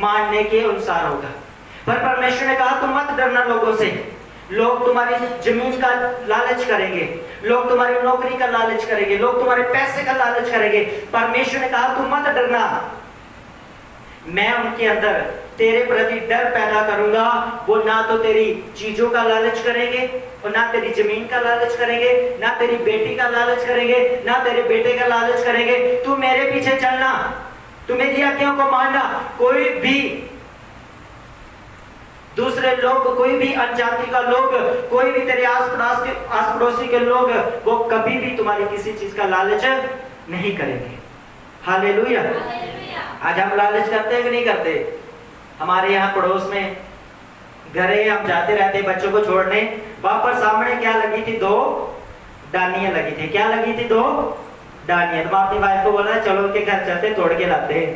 मानने के अनुसार होगा। पर परमेश्वर ने कहा तुम मत डरना लोगों से, लोग तुम्हारी जमीन का लालच करेंगे, लोग तुम्हारी नौकरी का लालच करेंगे, लोग तुम्हारे पैसे का लालच करेंगे। परमेश्वर ने कहा तुम मत डरना, मैं उनके अंदर तेरे प्रति डर पैदा करूंगा। वो ना तो तेरी चीजों का लालच करेंगे, और ना तेरी जमीन का लालच करेंगे, ना तेरी बेटी का लालच करेंगे, ना तेरे बेटे का लालच करेंगे। तू मेरे पीछे चलना, तू मेरी आज्ञाओं को मानना। कोई भी दूसरे लोग, कोई भी अनजाति का लोग, कोई भी तेरे आस पड़ोसी के लोग, वो कभी भी तुम्हारी किसी चीज का लालच नहीं करेंगे। हालेलुया। आज हम लालच करते हैं कि नहीं करते? हमारे यहाँ पड़ोस में घर है, हम जाते रहते बच्चों को छोड़ने, वहां पर सामने क्या लगी थी? 2 डालियां लगी थी। क्या लगी थी? 2 डालियां। तो अपनी वाइफ को बोला चलो उनके घर चलते, तोड़ के लाते हैं।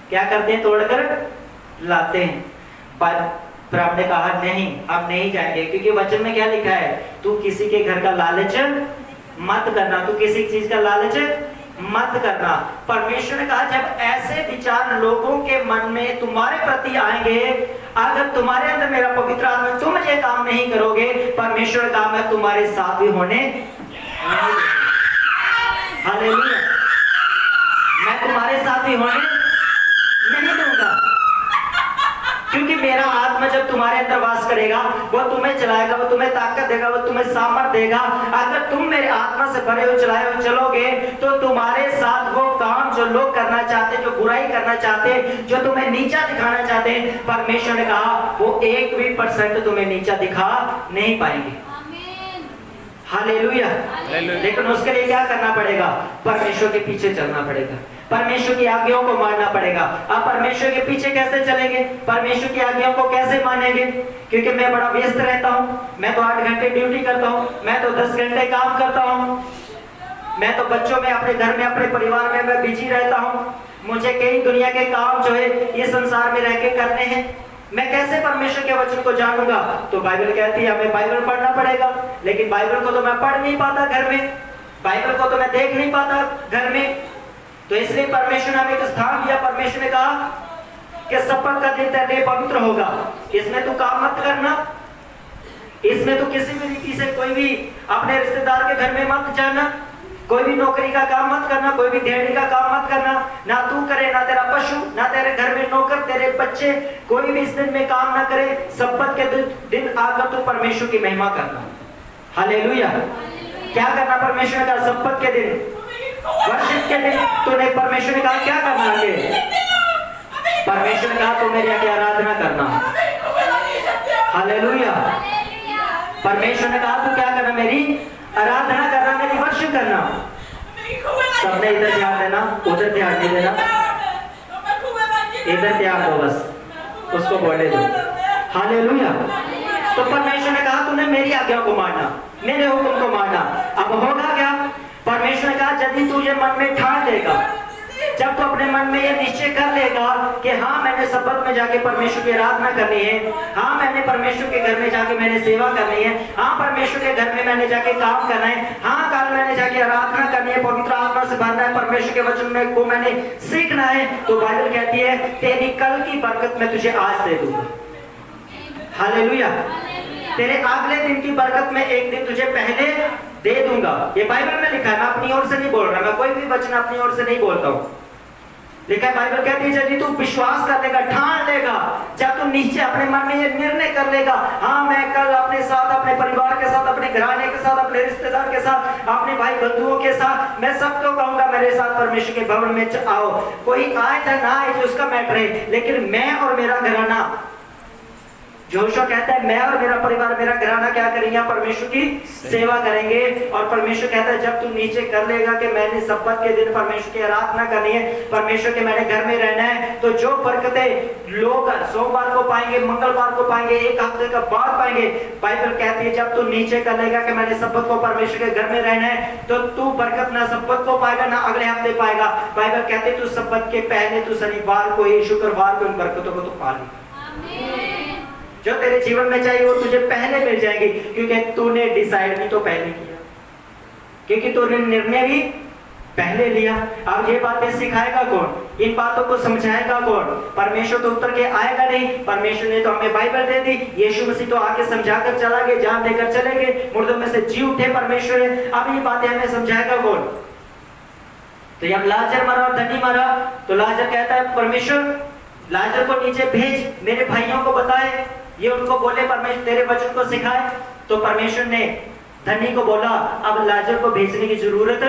क्या करते हैं? तोड़कर लाते हैं। पर हमने कहा नहीं, अब नहीं जाएंगे, क्योंकि वचन में क्या लिखा है? तू किसी के घर का लालच मत करना, तू किसी चीज का लालच मत करना। परमेश्वर ने कहा जब ऐसे विचार लोगों के मन में तुम्हारे प्रति आएंगे, अगर तुम्हारे अंदर मेरा पवित्र आत्मा, तुम ये काम नहीं करोगे, परमेश्वर का मैं तुम्हारे साथ भी होने नहीं दूंगा। हालेलुया। मैं तुम्हारे साथ भी होने नहीं दूंगा, क्योंकि मेरा आत्मा जब तुम्हारे अंदर वास करेगा, वो तुम्हें चलाएगा, वो तुम्हें ताकत देगा, वो तुम्हें सामर्थ देगा। अगर तुम मेरे आत्मा से भरे हुए चलाए हुए चलोगे, तो तुम्हारे साथ वो काम जो लोग करना चाहते, जो बुराई करना चाहते, जो तुम्हें नीचा दिखाना चाहते, परमेश्वर ने कहा वो 1% तुम्हें नीचा दिखा नहीं पाएंगे। हालेलुया। लेकिन उसके लिए क्या करना पड़ेगा? परमेश्वर के पीछे चलना पड़ेगा, परमेश्वर की आज्ञाओं को मानना पड़ेगा। आप परमेश्वर के पीछे कैसे चलेंगे? परमेश्वर की आज्ञाओं को कैसे मानेंगे? क्योंकि मैं बड़ा व्यस्त रहता हूँ, मैं तो 8 घंटे ड्यूटी करता हूँ, मैं तो 10 घंटे काम करता हूँ, मैं तो बच्चों में, अपने घर में, अपने परिवार में मैं बिजी रहता हूँ, मुझे कई दुनिया के काम जो है ये संसार में रह के करने हैं, मैं कैसे परमेश्वर के वचन को जानूंगा? तो बाइबल कहती है हमें बाइबल पढ़ना पड़ेगा, लेकिन बाइबल को तो मैं पढ़ नहीं पाता घर में, बाइबल को तो मैं देख नहीं पाता घर में। तो इसलिए परमेश्वर ने हमें एक स्थान दिया। परमेश्वर ने कहा कि सब्बत का दिन तेरे लिए पवित्र होगा, इसमें तू काम मत करना, इसमें तू किसी भी रीति से कोई भी अपने रिश्तेदार के घर में मत जाना, कोई भी नौकरी का काम मत करना, कोई भी दिहाड़ी का काम मत करना, ना तू करे, ना तेरा पशु, ना तेरे घर में नौकर, तेरे बच्चे, कोई भी इस दिन में काम ना करे। सब्बत के दिन आकर तू परमेश्वर की महिमा करना। हालेलुया। क्या करना परमेश्वर का? सब्बत के दिन, वर्षिप के दिन तूने, परमेश्वर ने कहा क्या करना है? परमेश्वर ने कहा तू मेरी आराधना करना। हालेलुया। परमेश्वर ने कहा तू क्या करना? मेरी आराधना करना, मेरी वर्शिप करना। सबने इधर ध्यान देना, उधर ध्यान नहीं देना, इधर ध्यान दो, बस उसको बोले दो। हालेलुया। तो परमेश्वर ने कहा तूने मेरी आज्ञा को मानना, मेरे हुक्म को मानना। अब होगा क्या? परमेश्वर ने कहा यदि तू ये मन में ठान लेगा, जब तू अपने मन में ये निश्चय कर लेगा कि हाँ मैंने सब्बत में जाके परमेश्वर की आराधना करनी है, हाँ मैंने परमेश्वर के घर में जाके मैंने सेवा करनी है, हाँ परमेश्वर के घर में मैंने जाके काम करना है, हाँ कल मैंने जाके आराधना करनी है, पवित्र आत्मा से भरना है, परमेश्वर के वचन में को मैंने सीखना है, तो बाइबल कहती है तेरी कल की बरकत मैं तुझे आज दे दूंगा। हालेलुया। तेरे अगले दिन की बरकत में एक दिन तुझे पहले दे दूंगा। ये बाइबल में लिखा है, मैं अपनी ओर से नहीं बोल रहा, मैं कोई भी वचन अपनी ओर से नहीं बोलता हूँ। लिखा है, बाइबल कहती है यदि तू विश्वास कर लेगा, ठान लेगा, जब तू नीचे अपने मन में ये निर्णय कर लेगा, हाँ मैं कल अपने साथ, अपने परिवार के साथ, अपने घराने के साथ, अपने रिश्तेदार के साथ, अपने भाई बंधुओं के साथ, मैं सबको कहूंगा मेरे साथ परमेश्वर के भवन में आओ। कोई आए या ना आए जो उसका मैटर है, लेकिन मैं और मेरा घराना, जोशुआ कहता है मैं और मेरा परिवार, मेरा घराना क्या करेंगे? परमेश्वर की सेवा करेंगे। और परमेश्वर कहता है जब तू नीचे कर लेगा कि मैंने सब्बत के दिन परमेश्वर की आराधना करनी है, परमेश्वर के मैंने घर में रहना है, तो जो बरकतें लोग सोमवार को पाएंगे, मंगलवार को पाएंगे, एक हफ्ते का बाद पाएंगे, बाइबल कहती है जब तू नीचे कर लेगा कि मैंने सब्बत को परमेश्वर के घर में रहना है, तो तू बरकत ना सब्बत को पाएगा ना अगले हफ्ते पाएगा। बाइबल कहती है तू सब्बत के पहले, तू शनिवार को ही, शुक्रवार को इन बरकतों को तू पा ले। जो तेरे जीवन में चाहिए वो तुझे पहले मिल जाएगी, क्योंकि तूने डिसाइड भी तो पहले किया, क्योंकि तूने निर्णय भी पहले लिया। अब ये बातें सिखाएगा कौन, इन बातों को समझाएगा कौन? परमेश्वर तो उतर के आएगा नहीं। परमेश्वर ने तो हमें बाइबल दे दी, यीशु मसीह तो आके समझाकर चला गया, जान देकर चले गए, मुर्दों में से जी उठे परमेश्वर है। अब ये बातें हमें समझाएगा कौन? तो जब लाजर मरा और धनी मरा तो लाजर कहता है परमेश्वर लाजर को नीचे भेज, मेरे भाइयों को बताए, ये उनको बोले परमेश्वर तेरे वचन को सिखाए। तो परमेश्वर ने धनी को बोला अब लाजर को भेजने की जरूरत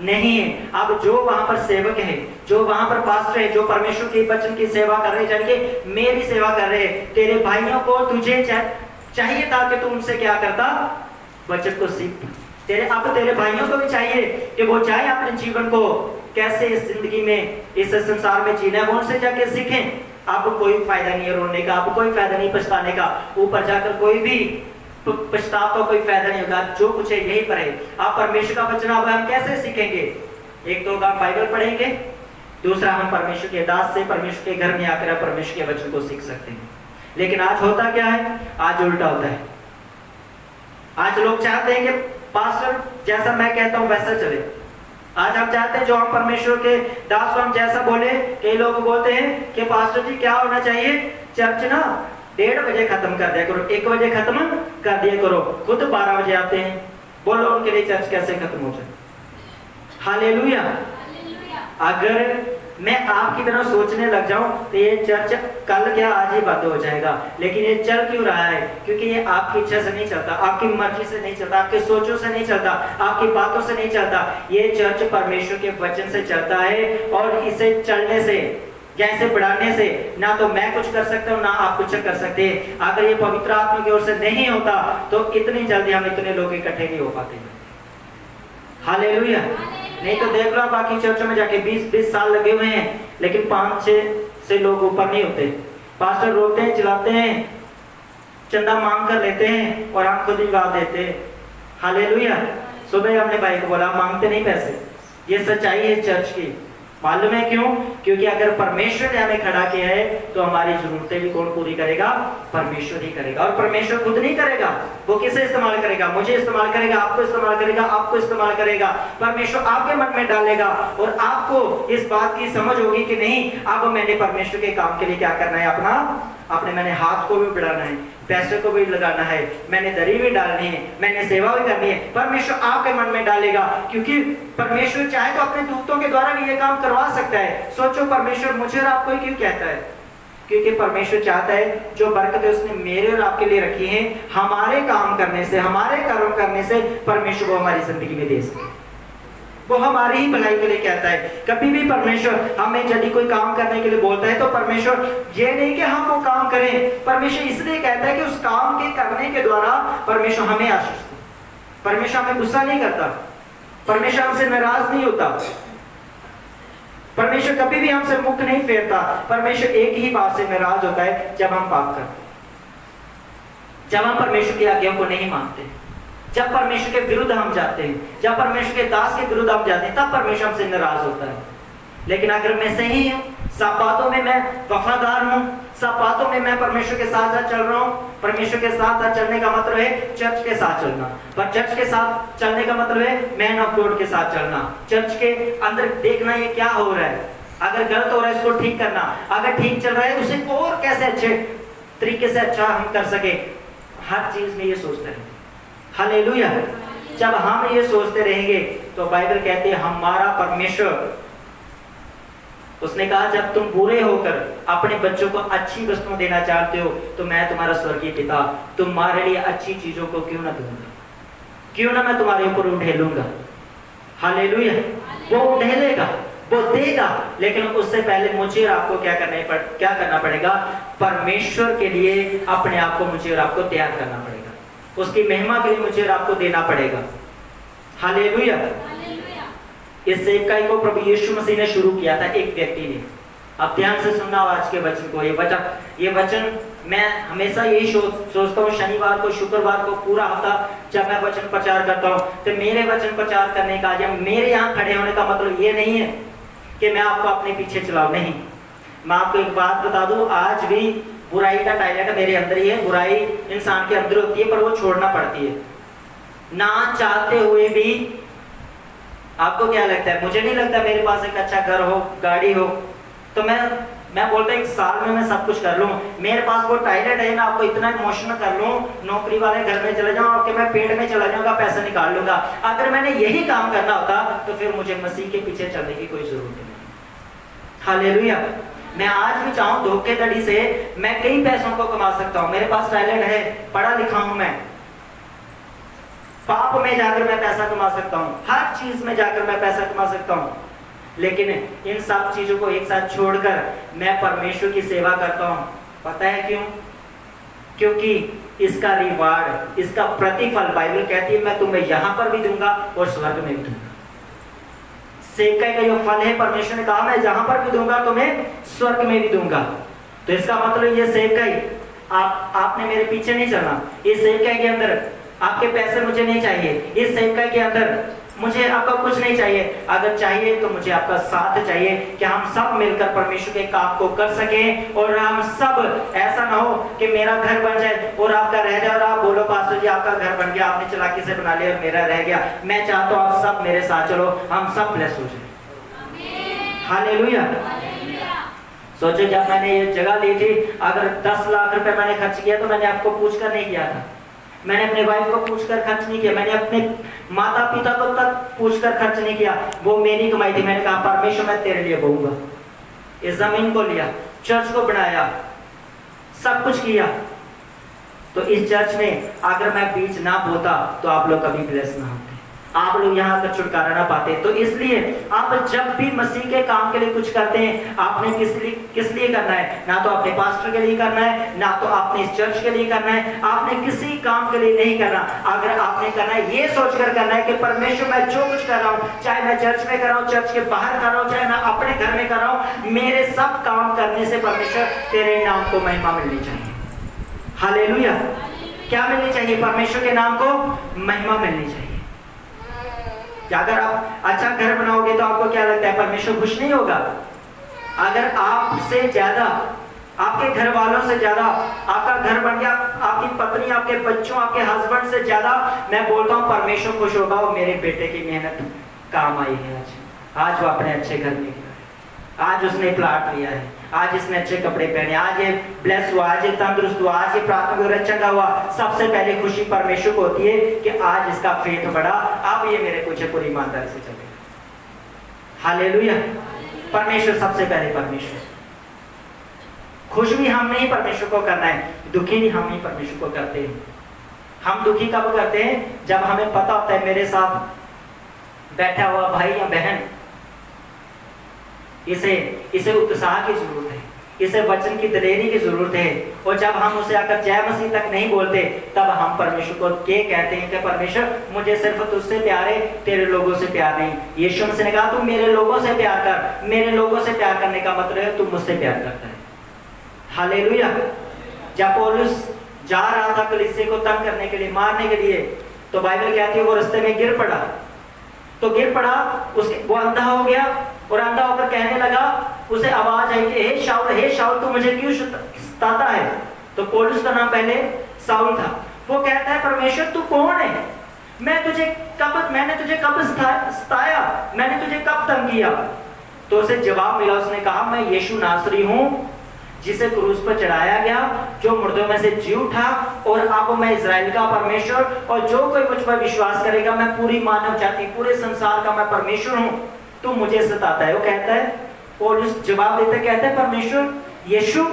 नहीं है। अब जो वहां पर सेवक है, जो वहां पर पास्टर है, जो परमेश्वर के वचन की सेवा कर रहे, जानिए मेरी सेवा कर रहे, तेरे भाइयों को तुझे चाहिए था कि तू उनसे क्या करता, वचन को सीख। तेरे भाइयों को भी चाहिए कि वो चाहे अपने जीवन को कैसे इस जिंदगी में, इस संसार में जीना है, वो उनसे जाके सीखें। आपको कोई फायदा नहीं है रोने का, आपको कोई फायदा नहीं पछताने का, ऊपर जाकर कोई भी पछताव का कोई फायदा नहीं होगा। जो कुछ है यही पर है। आप परमेश्वर का वचन अब हम कैसे सीखेंगे? एक तो हम बाइबल पढ़ेंगे, दूसरा हम परमेश्वर के दास से परमेश्वर के घर में आकर परमेश्वर के वचन को सीख सकते हैं। लेकिन आज होता क्या है? आज उल्टा होता है। आज लोग चाहते हैं कि पास्टर जैसा मैं कहता हूं वैसा चले। आज हम चाहते हैं जो हम परमेश्वर के दास को हम जैसा बोले। कई लोग बोलते हैं कि पास्टर जी क्या होना चाहिए, चर्च ना 1:30 बजे खत्म कर दिया करो, 1 बजे खत्म कर दिया करो, खुद 12 बजे आते हैं। बोलो उनके लिए चर्च कैसे खत्म हो जाए? हालेलुया। अगर मैं आपकी तरह सोचने लग जाऊं तो ये चर्च कल क्या आज ही बंद हो जाएगा। लेकिन ये चल क्यों रहा है? क्योंकि ये आपकी इच्छा से नहीं चलता, आपकी मर्जी से नहीं चलता, आपके सोचों से नहीं चलता, आपकी बातों से नहीं चलता। ये चर्च परमेश्वर के वचन से चलता है। और इसे चलने से या इसे बढ़ाने से ना तो मैं कुछ कर सकता हूँ, ना आप कुछ कर सकते। अगर ये पवित्र आत्मा की ओर से नहीं होता तो इतनी जल्दी हम इतने लोग इकट्ठे नहीं हो पाते। हालेलुया। नहीं तो देख लो बाकी चर्चों में जाके 20-20 साल लगे हुए हैं, लेकिन 5-6 से लोग ऊपर नहीं होते। पास्टर रोते हैं, चिल्लाते हैं, चंदा मांग कर लेते हैं और हम खुद ही गा देते हैं। हालेलुया। सुबह हमने भाई को बोला मांगते नहीं पैसे, ये सच्चाई है चर्च की। मालूम है क्यों? क्योंकि अगर परमेश्वर ने हमें खड़ा किया है तो हमारी जरूरतें भी कौन पूरी करेगा? परमेश्वर ही करेगा। और परमेश्वर खुद नहीं करेगा, वो किसे इस्तेमाल करेगा? मुझे इस्तेमाल करेगा, आपको इस्तेमाल करेगा, आपको इस्तेमाल करेगा। परमेश्वर आपके मन में डालेगा और आपको इस बात की समझ होगी कि नहीं, अब मैंने परमेश्वर के काम के लिए क्या करना है, अपने मैंने हाथ को भी बढ़ाना है, पैसे को भी लगाना है, मैंने दरी भी डालनी है, मैंने सेवा भी करनी है। परमेश्वर आपके मन में डालेगा, क्योंकि परमेश्वर चाहे तो अपने दूतों के द्वारा भी ये काम करवा सकता है। सोचो परमेश्वर मुझे और आपको क्यों कहता है? क्योंकि परमेश्वर चाहता है जो बरकतें उसने मेरे और आपके लिए रखी हैं, हमारे काम करने से, हमारे कर्म करने से परमेश्वर को हमारी जिंदगी में दे सके। वो हमारी ही भलाई के लिए कहता है। कभी भी परमेश्वर हमें यदि कोई काम करने के लिए बोलता है तो परमेश्वर ये नहीं कि हम वो काम करें, परमेश्वर इसलिए कहता है कि उस काम के करने के द्वारा परमेश्वर हमें आशीष दे। परमेश्वर हमें गुस्सा नहीं करता, परमेश्वर हमसे नाराज नहीं होता, परमेश्वर कभी भी हमसे मुख नहीं फेरता। परमेश्वर एक ही बात से नाराज होता है, जब हम पाप करते, जब हम परमेश्वर की आज्ञा को नहीं मानते, जब परमेश्वर के विरुद्ध हम जाते हैं, जब परमेश्वर के दास के विरुद्ध हम जाते हैं, तब परमेश्वर हमसे नाराज होता है। लेकिन अगर मैं सही हूं, सब बातों में मैं वफादार हूं, सब बातों में मैं परमेश्वर के साथ साथ चल रहा हूं। परमेश्वर के साथ साथ चलने का मतलब है चर्च के साथ चलना, पर चर्च के साथ चलने का मतलब है मैन ऑफ गॉड के साथ चलना। चर्च के अंदर देखना ये क्या हो रहा है, अगर गलत हो रहा है इसको ठीक करना, अगर ठीक चल रहा है उसे और कैसे अच्छे तरीके से अच्छा हम कर सके, हर चीज में ये सोचते रहेंगे। हालेलुया। जब हम ये सोचते रहेंगे तो बाइबल कहते हैं हमारा परमेश्वर, उसने कहा जब तुम बुरे होकर अपने बच्चों को अच्छी वस्तुएं देना चाहते हो तो मैं तुम्हारा स्वर्गीय पिता तुम्हारे लिए अच्छी चीजों को क्यों ना दूंगा, क्यों ना मैं तुम्हारे ऊपर उंडेलूंगा। हालेलुया। वो उंडेलेगा, वो देगा, लेकिन उससे पहले मुझे और आपको क्या करना पड़ेगा? परमेश्वर के लिए अपने आप को मुझे और आपको तैयार करना पड़ेगा, उसकी महिमा के लिए मुझे और आपको देना पड़ेगा। हालेलुया। इस सेवकाई को प्रभु यीशु मसीह ने शुरू किया था एक व्यक्ति ने। अब ध्यान से सुनना आज के वचन को। ये वचन मैं हमेशा यही सोचता हूँ, शनिवार को, शुक्रवार को, पूरा हफ्ता जब मैं वचन प्रचार करता हूँ तो मेरे वचन प्रचार करने का, या मेरे यहाँ खड़े होने का मतलब ये नहीं है कि मैं आपको अपने पीछे चलाऊं। नहीं, मैं आपको एक बात बता दूं, आज भी बुराई का टॉयलेट मेरे अंदर ही है। बुराई इंसान के अंदर होती है, पर वो छोड़ना पड़ती है। ना चाहते हुए भी आपको क्या लगता है? मुझे नहीं लगता मेरे पास एक अच्छा घर हो, गाड़ी हो, तो मैं बोलता हूँ 1 साल में मैं सब कुछ कर लूँ। मेरे पास वो टॉयलेट है, मैं आपको इतना इमोशनल कर लूँ, नौकरी वाले घर में चले जाऊँ आपके, मैं पेट में चला जाऊँगा, पैसा निकाल लूँगा। अगर मैंने यही काम करना होता तो फिर मुझे मसीह के पीछे चलने की कोई जरूरत नहीं। हालेलुया। मैं आज भी चाहूँ धोखेधड़ी से मैं कई पैसों को कमा सकता हूँ, मेरे पास टैलेंट है, पढ़ा लिखा हूँ, मैं पाप में जाकर मैं पैसा कमा सकता हूँ, हर चीज में जाकर मैं पैसा कमा सकता हूँ, लेकिन इन सब चीजों को एक साथ छोड़कर मैं परमेश्वर की सेवा करता हूँ। पता है क्यों? क्योंकि इसका रिवार्ड, इसका प्रतिफल बाइबल कहती है मैं तुम्हें यहां पर भी दूंगा और स्वर्ग में भी दूंगा। सेवकाई का जो फल है परमेश्वर ने कहा मैं जहां पर भी दूंगा तुम्हें स्वर्ग में भी दूंगा। तो इसका मतलब ये सेवकाई, आपने मेरे पीछे नहीं चलना। इस सेवकाई के अंदर आपके पैसे मुझे नहीं चाहिए, इस सेवकाई के अंदर मुझे आपका कुछ नहीं चाहिए। अगर चाहिए तो मुझे आपका साथ चाहिए कि हम सब मिलकर परमेश्वर के काम को कर सकें, और हम सब ऐसा ना हो कि मेरा घर बन जाए और आपका रह जाए और आप बोलो पास्टर जी आपका घर बन गया, आपने चालाकी से बना लिया और मेरा रह गया। मैं चाहता हूं आप सब मेरे साथ चलो, हम सब ब्लेस हो जाए। हालेलुया। सोचो जब मैंने ये जगह ली थी, अगर 10 लाख रुपए मैंने खर्च किया तो मैंने आपको पूछकर नहीं किया था, मैंने अपने वाइफ को पूछकर खर्च नहीं किया, मैंने अपने माता पिता को तक पूछकर खर्च नहीं किया, वो मेरी कमाई थी। मैंने कहा परमेश्वर मैं तेरे लिए बोऊंगा। इस जमीन को लिया, चर्च को बनाया, सब कुछ किया। तो इस चर्च में अगर मैं बीज ना बोता तो आप लोग कभी ब्लेस ना होते, आप लोग यहाँ का छुटकारा ना पाते। तो इसलिए आप जब भी मसीह के काम के लिए कुछ करते हैं, आपने किस लिए करना है? ना तो अपने पास्टर के लिए करना है, ना तो आपने इस चर्च के लिए करना है, आपने किसी काम के लिए नहीं करना। अगर आपने करना है ये सोचकर करना है कि परमेश्वर मैं जो कुछ कर रहा हूँ, चाहे मैं चर्च में कर रहा हूँ, चर्च के बाहर कर रहा हूँ, चाहे मैं अपने घर में कर रहा हूँ, मेरे सब काम करने से परमेश्वर तेरे नाम को महिमा मिलनी चाहिए। हालेलुया। क्या मिलनी चाहिए? परमेश्वर के नाम को महिमा मिलनी चाहिए। अगर आप अच्छा घर बनाओगे तो आपको क्या लगता है परमेश्वर खुश नहीं होगा? अगर आपसे ज्यादा, आपके घर वालों से ज्यादा आपका घर बन गया, आपकी पत्नी, आपके बच्चों, आपके हस्बैंड से ज्यादा मैं बोलता हूँ परमेश्वर खुश होगा। और मेरे बेटे की मेहनत काम आई है, आज वो अपने अच्छे घर में गया है, आज उसने प्लाट लिया है, आज इसने अच्छे कपड़े पहने, आज ये ब्लेस हुआ, आज ये तंदुरुस्त हुआ, आज ये प्रार्थना को चंगा हुआ। सबसे पहले खुशी परमेश्वर को होती है कि आज इसका फेथ बढ़ा, अब ये मेरे पीछे पूरी ईमानदारी से चलेगा। हालेलुया। परमेश्वर सबसे पहले, परमेश्वर खुश भी हम नहीं परमेश्वर को करना है, दुखी भी हम ही परमेश्वर को करते हैं। हम दुखी कब करते हैं? जब हमें पता होता है मेरे साथ बैठा हुआ भाई या बहन, इसे उत्साह की जरूरत है, इसे वचन की दलेरी की जरूरत है। और जब हम उसे आकर जय मसीह तक नहीं बोलते, तब हम परमेश्वर को क्या कहते हैं कि परमेश्वर मुझे सिर्फ तुझसे प्यार है, तेरे लोगों से प्यार नहीं। यीशु मसीह ने कहा तू मेरे लोगों से प्यार कर। मेरे लोगों से प्यार करने का मतलब है तू मुझसे प्यार करता है। हालेलुया। जब पौलुस जा रहा था कलीसिया को तंग करने के लिए, मारने के लिए, तो बाइबल कहती है वो रास्ते में गिर पड़ा। तो गिर पड़ा, उसके वो अंधा हो गया, और अंधा होकर कहने लगा, उसे आवाज आई कि हे शाऊल तू मुझे क्यों सताता है? तो पौलुस का नाम पहले शाऊल था। वो कहता है परमेश्वर तू कौन है? मैंने तुझे कब सताया? मैंने तुझे कब तंग किया? तो उसे जवाब मिला, उसने कहा मैं यीशु नासरी हूँ जिसे क्रूस पर चढ़ाया गया, जो मुर्दों में से जी उठा, और अब मैं इजराइल का परमेश्वर, और जो कोई मुझ पर विश्वास करेगा, मैं पूरी मानव जाति, पूरे संसार का मैं परमेश्वर हूँ। तू मुझे सताता है। वो कहता है, पौलुस जवाब देता कहता है परमेश्वर यीशु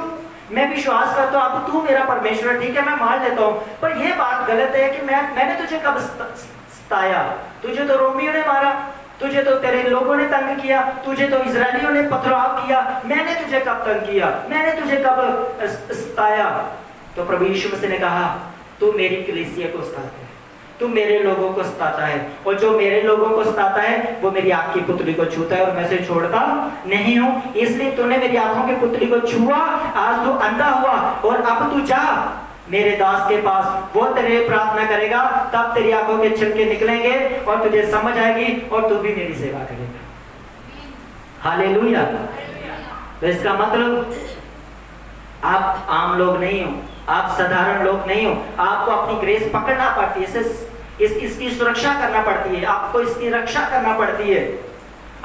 मैं विश्वास करता हूँ अब तू मेरा परमेश्वर, ठीक है मैं मान लेता हूँ, पर यह बात गलत है कि मैंने तुझे कब सताया? तुझे तो रोमियो ने मारा, तुझे तो तेरे लोगों ने तंग किया, तुझे तो इजरायलियों ने पथराव किया, मैंने तुझे कब तंग किया? मैंने तुझे कब सताया? तो प्रभु यीशु मसीह ने कहा तू मेरी कलीसिया को सताता है, तू मेरे लोगों को सताता है, और जो मेरे लोगों को सताता है वो मेरी आंख की पुतली को छूता है और मैं उसे छोड़ता नहीं हूँ। इसलिए तूने मेरी आंखों की पुतली को छुआ, आज तू अंधा हुआ, और अब तू जा मेरे दास के पास, वो तेरे लिए प्रार्थना करेगा, तब तेरी आंखों के छिलके निकलेंगे और तुझे समझ आएगी और तू भी मेरी सेवा करेगा। हालेलुया। तो इसका मतलब आप आम लोग नहीं हो, आप साधारण लोग नहीं हो, आपको अपनी ग्रेस पकड़ना पड़ती है। इसकी सुरक्षा करना पड़ती है, आपको इसकी रक्षा करना पड़ती है।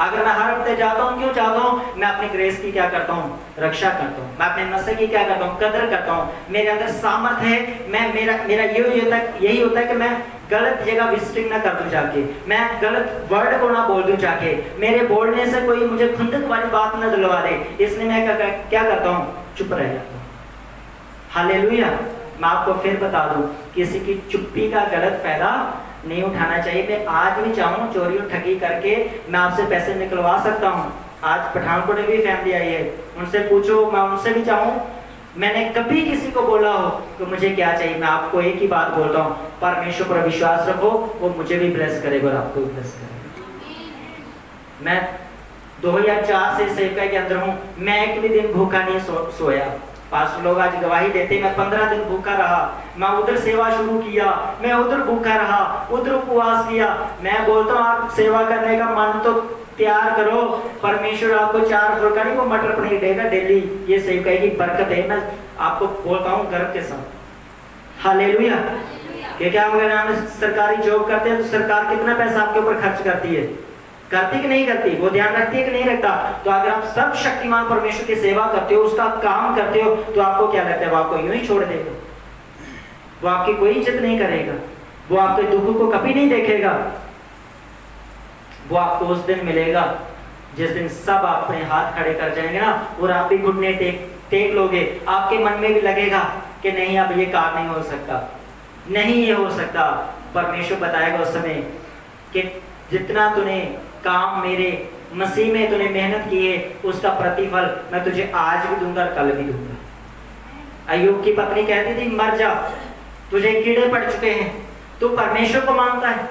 अगर मैं हर हफ्ते जाता हूँ, क्यों जाता हूँ? मैं अपनी ग्रेस की क्या करता हूँ? रक्षा करता हूँ। मैं अपने नशे की क्या करता हूँ? कदर करता हूँ। मेरे अंदर सामर्थ है, मैं मेरा यही होता है कि मैं गलत जगह विजिटिंग ना कर दूं जाके, मैं गलत वर्ड को ना बोल दूं जाके, मेरे बोलने से कोई मुझे खुंदक वाली बात ना दिलवा दे, इसलिए मैं क्या करता हूँ? चुप रह जाता हूँ। हालेलुया। मैं आपको फिर बता दूं, किसी की चुप्पी का गलत फायदा नहीं उठाना चाहिए। मैं आज भी चाहूँ चोरी और ठगी करके मैं आपसे पैसे निकलवा सकता हूँ। आज पठानकोट में भी फैमिली आई है, उनसे पूछो, मैं उनसे भी चाहूँ, मैंने कभी किसी को बोला हो कि मुझे क्या चाहिए? मैं आपको एक ही बात बोलता हूँ, परमेश्वर पर विश्वास रखो, वो मुझे भी ब्लेस करेगा और आपको भी ब्लेस करेगा। मैं 2004 से सेवकाई के अंदर हूँ, मैं एक भी दिन भूखा नहीं सोया। पास्टर लोग आज गवाही देते, मैं 15 दिन भूखा रहा। मैं उधर सेवा शुरू किया, मैं उधर भूखा रहा, उधर उपवास किया। मैं बोलता हूँ आप सेवा करने का मन तो तैयार करो, परमेश्वर आपको 4 फुलका नहीं, वो मटर पनीर देगा डेली। ये सेवकाई की बरकत है, मैं आपको बोलता हूँ गर्व के साथ। हालेलुया। क्योंकि आप अगर हम सरकारी जॉब करते हैं तो सरकार कितना पैसा आपके ऊपर खर्च करती है? करती कि नहीं करती? वो ध्यान रखती है कि नहीं रखता? तो अगर आप सब शक्तिमान परमेश्वर की सेवा करते हो, उसका काम करते हो, तो आपको क्या लगता है? वो आपको यूं ही छोड़ देगा? वो आपकी कोई इज्जत नहीं करेगा, वो आपके दुख को कभी नहीं देखेगा। वो आपको उस दिन मिलेगा जिस दिन सब अपने हाथ खड़े कर जाएंगे ना, और आप भी घुटने टेक लोगे। आपके मन में भी लगेगा कि नहीं, अब ये काम नहीं हो सकता, नहीं ये हो सकता। परमेश्वर बताएगा उस समय कि जितना तूने काम मेरे मसीह में तूने मेहनत की है, उसका प्रतिफल मैं तुझे आज भी दूंगा, कल भी दूंगा। अय्यूब की पत्नी कहती थी, मर जा, तुझे कीड़े पड़ चुके हैं। तू परमेश्वर को मानता है,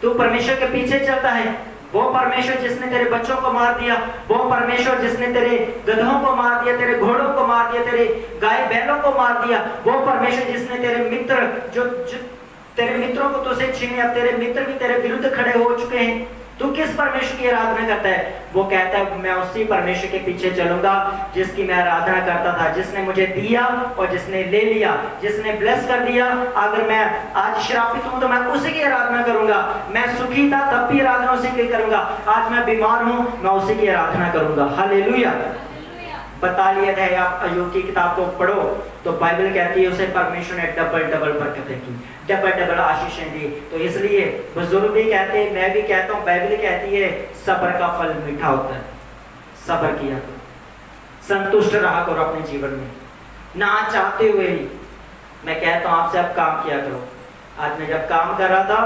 तू परमेश्वर के पीछे चलता है। वो परमेश्वर जिसने तेरे बच्चों को मार दिया, वो परमेश्वर जिसने तेरे गधों को मार दिया, तेरे घोड़ों को मार दिया, तेरे गाय बैलों को मार दिया, वो परमेश्वर जिसने तेरे मित्र जो तेरे मित्रों को तुझसे छीने, अब तेरे मित्र भी तेरे विरुद्ध खड़े हो चुके हैं, तू किस परमेश्वर की आराधना करता है? वो कहता है मैं उसी परमेश्वर के पीछे चलूंगा जिसकी मैं आराधना करता था, जिसने मुझे दिया और जिसने ले लिया, जिसने ब्लेस कर दिया। अगर मैं आज श्रापित हूं तो मैं उसी की आराधना करूंगा। मैं सुखी था तब भी आराधना उसी की करूंगा। आज मैं बीमार हूं, मैं उसी की आराधना करूंगा। हालेलुया। बता लिया है, आप अय्यूब की किताब को पढ़ो तो बाइबल कहती है उसे परमेश्वर ने डबल डबल बरकतें की, डबल डबल आशीषें दी। तो इसलिए बुजुर्ग भी कहते हैं, मैं भी कहता हूँ, बाइबल कहती है सब्र का फल मीठा होता है। सब्र किया करो, संतुष्ट रहा करो अपने जीवन में, ना चाहते हुए ही। मैं कहता हूँ आपसे, अब काम किया करो। आज मैं जब काम कर रहा था,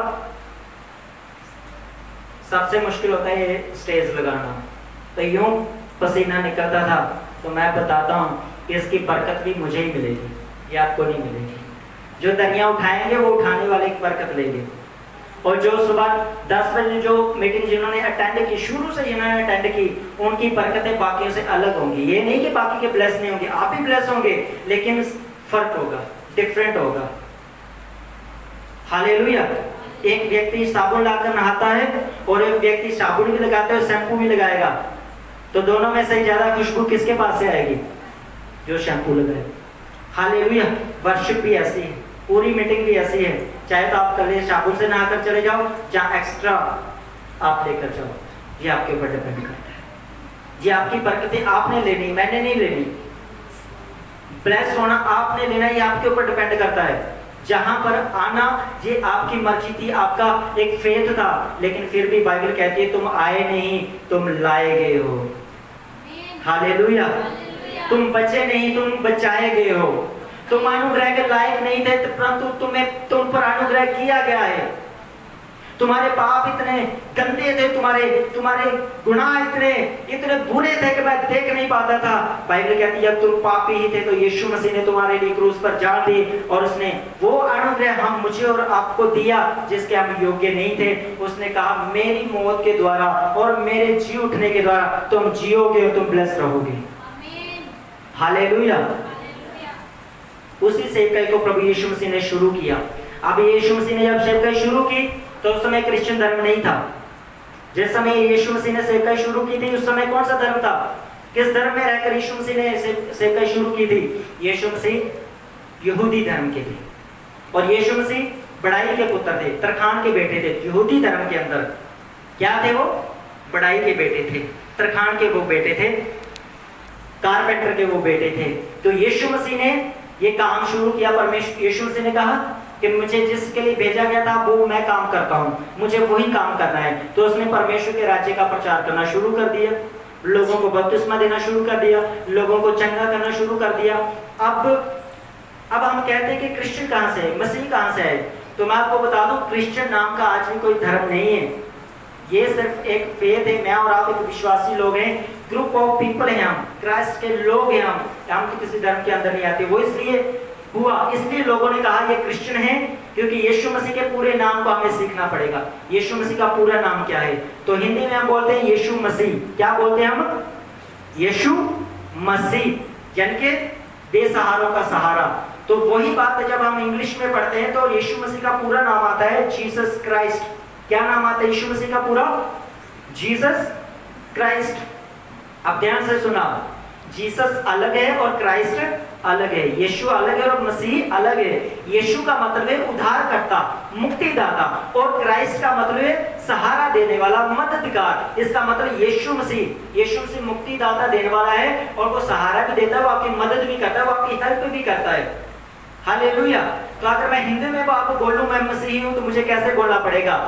सबसे मुश्किल होता है स्टेज लगाना, तो यूं पसीना निकलता था। तो मैं बताता हूँ कि इसकी बरकत भी मुझे ही मिलेगी, ये आपको नहीं मिलेगी। जो दरिया उठाएंगे वो उठाने वाले की बरकत लेंगे। और जो सुबह 10 बजे जो मीटिंग जिन्होंने अटेंड की, शुरू से जिन्होंने अटेंड की, उनकी बरकतें बाकियों से अलग होंगी। ये नहीं कि बाकी के ब्लेस नहीं होंगे, आप भी ब्लेस होंगे, लेकिन फर्क होगा, डिफरेंट होगा। हालेलुया। एक व्यक्ति साबुन लाकर नहाता है और एक व्यक्ति साबुन भी लगाता है और शैम्पू भी लगाएगा, तो दोनों में से ज्यादा खुशबू किसके पास से आएगी? जो शैम्पू लगाए। हालेलुया। वर्शिप भी ऐसी है, पूरी मीटिंग भी ऐसी है। चाहे तो आप कल साबुन से नहाकर चले जाओ, जहाँ एक्स्ट्रा आप लेकर जाओ, ये आपके ऊपर डिपेंड करता है। ये आपकी बरकतें आपने लेनी, मैंने नहीं लेनी। ब्लेस होना आपने लेना, ये आपके ऊपर डिपेंड करता है। जहां पर आना ये आपकी मर्जी थी, आपका एक फेथ था, लेकिन फिर भी बाइबल कहती है तुम आए नहीं, तुम लाए गए हो। हालेलुया। तुम बचे नहीं, तुम बचाए गए हो। तुम अनुग्रह के लायक नहीं थे, परंतु तुम पर अनुग्रह किया गया है। तुम्हारे पाप इतने गंदे थे, तुम्हारे गुनाह इतने बुरे थे कि मैं देख नहीं पाता था। बाइबल कहती है जब तुम पापी ही थे तो यीशु मसीह ने तुम्हारे लिए क्रूस पर जान दी, और उसने वो अनुग्रह हम मुझे और आपको दिया जिसके हम योग्य नहीं थे। उसने कहा मेरी मौत के द्वारा और मेरे जी उठने के द्वारा तुम जियोगे और तुम ब्लेस रहोगे। हालेलुया। उसी सेवकाई को प्रभु यीशु मसीह ने शुरू किया। अब यीशु मसीह ने जब सेवकाई शुरू की तो उस समय क्रिश्चियन धर्म नहीं था। जिस समय यीशु मसीह ने सेवकाई शुरू की थी उस समय कौन सा धर्म था? किस धर्म में रहकर यीशु मसीह ने सेवकाई शुरू की थी? यीशु मसीह यहूदी धर्म के थे और यीशु मसीह बड़ाई के पुत्र थे, तरखान के बेटे थे। यहूदी धर्म के अंदर क्या थे वो? बड़ाई के बेटे थे, तरखान के वो बेटे थे, कारपेंटर के वो बेटे थे। तो यीशु मसीह ने ये काम शुरू किया। परमेश्वर यीशु मसीह ने कहा कि मुझे जिसके लिए भेजा गया था वो मैं काम करता हूँ, मुझे वही काम करना है। तो उसने परमेश्वर के राज्य का प्रचार करना शुरू कर दिया, लोगों को बपतिस्मा देना शुरू कर दिया, लोगों को चंगा करना शुरू कर दिया। अब हम कहते हैं कि क्रिश्चियन कहाँ से है, मसीह कहाँ से है? तो मैं आपको बता दूं, क्रिश्चियन नाम का आज भी कोई धर्म नहीं है। ये सिर्फ एक फेथ है। मैं और आप एक विश्वासी लोग हैं, ग्रुप ऑफ पीपल हैं, हम क्राइस्ट के लोग हैं। हम तो किसी धर्म के अंदर नहीं आते। वो इसलिए हुआ, इसलिए लोगों ने कहा ये क्रिश्चियन है, क्योंकि यीशु मसीह के पूरे नाम को हमें सीखना पड़ेगा। यीशु मसीह का पूरा नाम क्या है? तो हिंदी में हम बोलते हैं यीशु मसीह। क्या बोलते हैं हम? यीशु मसीह, यानी कि बेसहारों का सहारा। तो वही बात है जब हम इंग्लिश में पढ़ते हैं तो यीशु मसीह का पूरा नाम आता है जीसस क्राइस्ट। क्या नाम आता है यीशु मसीह का पूरा? Jesus Christ. अब ध्यान से सुना, जीसस अलग है और क्राइस्ट अलग है, यीशु अलग है और मसीह अलग है। यीशु का मतलब है उद्धारकर्ता, मुक्तिदाता, और क्राइस्ट का मतलब है सहारा देने वाला, मददगार। इसका मतलब यीशु मसीह मुक्तिदाता देने वाला है, और वो सहारा भी देता है, वो आपकी मदद भी करता है, वो आपकी हेल्प भी करता है। हालेलुया। तो अगर मैं हिंदी में आपको बोलूं मैं मसीही हूं, तो मुझे कैसे बोलना पड़ेगा?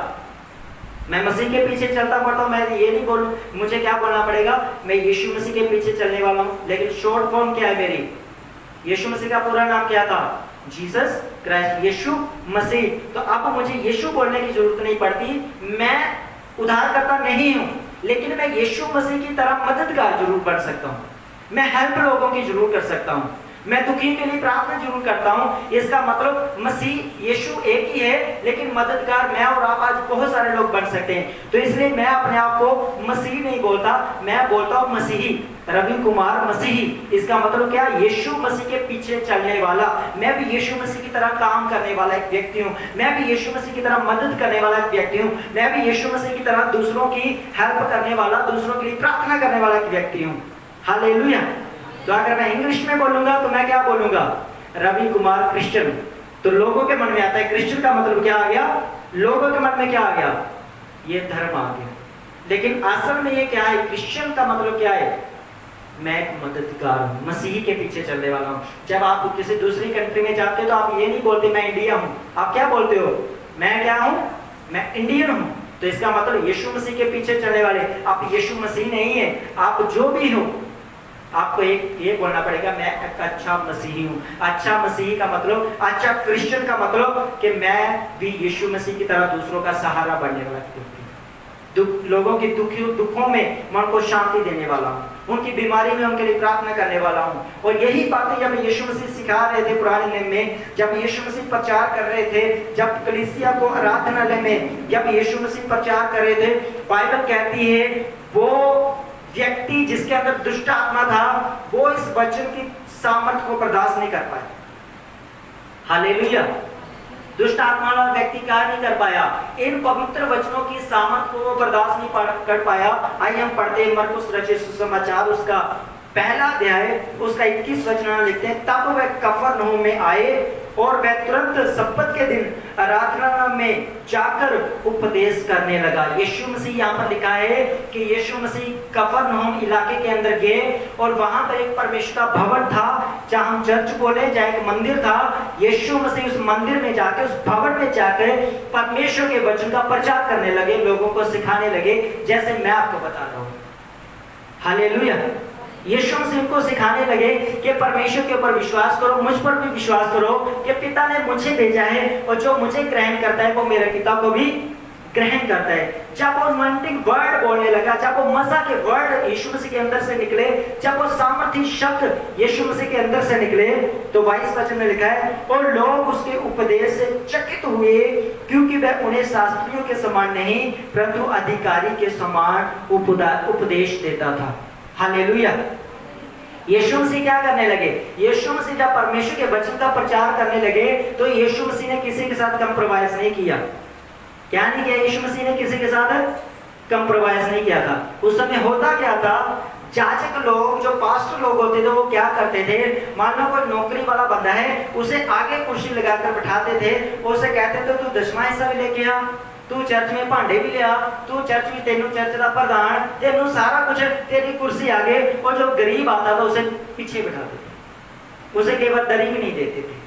मैं मसीह के पीछे चलता पड़ता हूं, मैं ये नहीं बोलूं, मुझे क्या बोलना पड़ेगा? मैं यीशु मसीह के पीछे चलने वाला हूं। लेकिन शॉर्ट फॉर्म क्या है मेरी? यीशु मसीह का पूरा नाम क्या था? जीसस क्राइस्ट, यीशु मसीह। तो अब मुझे यीशु बोलने की जरूरत नहीं पड़ती। मैं उद्धारकर्ता नहीं हूं, लेकिन मैं यीशु मसीह की तरह मददगार जरूर बन सकता हूं। मैं हेल्प लोगों की जरूर कर सकता हूं, मैं दुखी के लिए प्रार्थना जरूर करता हूं। इसका मतलब मसीह यीशु एक ही है, लेकिन मददगार मैं और आप आज बहुत सारे लोग बन सकते हैं। तो इसलिए मैं अपने आप को मसीह नहीं बोलता, मैं बोलता हूं मसीही, रवि कुमार मसीही। इसका मतलब क्या? यीशु मसीह के पीछे चलने वाला। मैं भी यीशु मसीह की तरह काम करने वाला एक व्यक्ति हूँ, मैं भी यीशु मसीह की तरह मदद करने वाला एक व्यक्ति हूँ, मैं भी यीशु मसीह की तरह दूसरों की हेल्प करने वाला, दूसरों के लिए प्रार्थना करने वाला एक व्यक्ति हूँ। हालेलुया। तो अगर मैं इंग्लिश में बोलूंगा तो मैं क्या बोलूंगा? रवि कुमार क्रिश्चियन। तो लोगों के मन में आता है क्रिश्चियन का मतलब क्या आ गया? लोगों के मन में क्या आ गया? ये धर्म आ गया। लेकिन असल में ये क्या है? क्रिश्चियन का मतलब क्या है? मैं एक मददगार हूं, मसीह के पीछे चलने वाला हूं। जब आप किसी दूसरी कंट्री में जाते हो तो आप ये नहीं बोलते मैं इंडिया हूं, आप क्या बोलते हो? मैं क्या हूं? मैं इंडियन हूं। तो इसका मतलब यीशु मसीह के पीछे चलने वाले, आप यीशु मसीह नहीं है, आप जो भी हो, आपको एक ये बोलना पड़ेगा मैं एक अच्छा मसीही हूँ। अच्छा मसीही का मतलब, अच्छा क्रिश्चियन का मतलब कि मैं भी यीशु मसीह की तरह दूसरों का सहारा बनने वाला व्यक्ति, लोगों के दुखों में मैं उनको शांति देने वाला हूँ, उनकी बीमारी में उनके लिए प्रार्थना करने वाला हूँ। और यही बातें जब यीशु मसीह सिखा रहे थे पुराने नियम में, जब यीशु मसीह प्रचार कर रहे थे, जब कलीसिया को आराधनालय में जब यीशु मसीह प्रचार कर रहे थे, बाइबल कहती है वो व्यक्ति जिसके अंदर दुष्ट आत्मा था वो इस वचन की सामर्थ को बर्दाश्त नहीं कर पाया। हालेलुया। दुष्ट आत्मा वाला व्यक्ति क्या नहीं कर पाया? इन पवित्र वचनों की सामर्थ को वो बर्दाश्त नहीं कर पाया। आइए हम पढ़ते हैं मरकुस रचित सुसमाचार उसका पहला अध्याय उसका 21 वचन लिखते हैं। तब वह कफरनहूम में आए और वह तुरंत सब्बत के दिन आराधना में जाकर उपदेश करने लगा। यीशु मसीह यहाँ पर लिखा है कि यीशु मसीह कफरनहूम इलाके के अंदर गए और वहां पर एक परमेश्वर का भवन था, जहाँ हम चर्च बोले, जहाँ एक मंदिर था। यीशु मसीह उस मंदिर में जाकर, उस भवन में जाकर परमेश्वर के वचन का प्रचार करने लगे, लोगों को सिखाने लगे, जैसे मैं आपको बता रहा हूँ। हालेलुया। यीशु मसीह उनको सिखाने लगे कि परमेश्वर के ऊपर विश्वास करो, मुझ पर भी विश्वास करो कि पिता ने मुझे भेजा है और जो मुझे ग्रहण करता है वो मेरे पिता को भी ग्रहण करता है। जब वो अनॉइंटिंग वर्ड बोलने लगा, जब वो मज़ा के वर्ड यीशु मसीह के अंदर से निकले, जब वो सामर्थी शब्द यीशु मसीह के अंदर से निकले, तो 22 वचन में लिखा है और लोग उसके उपदेश से चकित हुए, क्योंकि वह उन्हें शास्त्रियों के समान नहीं परंतु अधिकारी के समान उपदेश देता था। हालेलुया। यीशु मसीह क्या करने लगे? यीशु मसीह जब परमेश्वर के वचन का प्रचार करने लगे तो यीशु मसीह ने किसी के साथ कंप्रोमाइज नहीं किया। क्या नहीं किया? यीशु मसीह ने किसी के साथ कंप्रोमाइज नहीं किया था। उस समय होता क्या था? जाजक लोग, जो पास्टर लोग होते थे, वो क्या करते थे, मान लो कोई नौकरी वाला बंदा है, उसे आगे कुर्सी लगाकर बैठाते थे, उसे कहते थे तू 10वां हिस्सा भी लेके आ, तू चर्च में भांडे भी लिया, तू चर्च में तेनू चर्च का प्रधान, तेनू सारा कुछ, तेरी कुर्सी आगे। और जो गरीब आता था उसे पीछे बैठाते थे, उसे केवल दरी भी नहीं देते थे।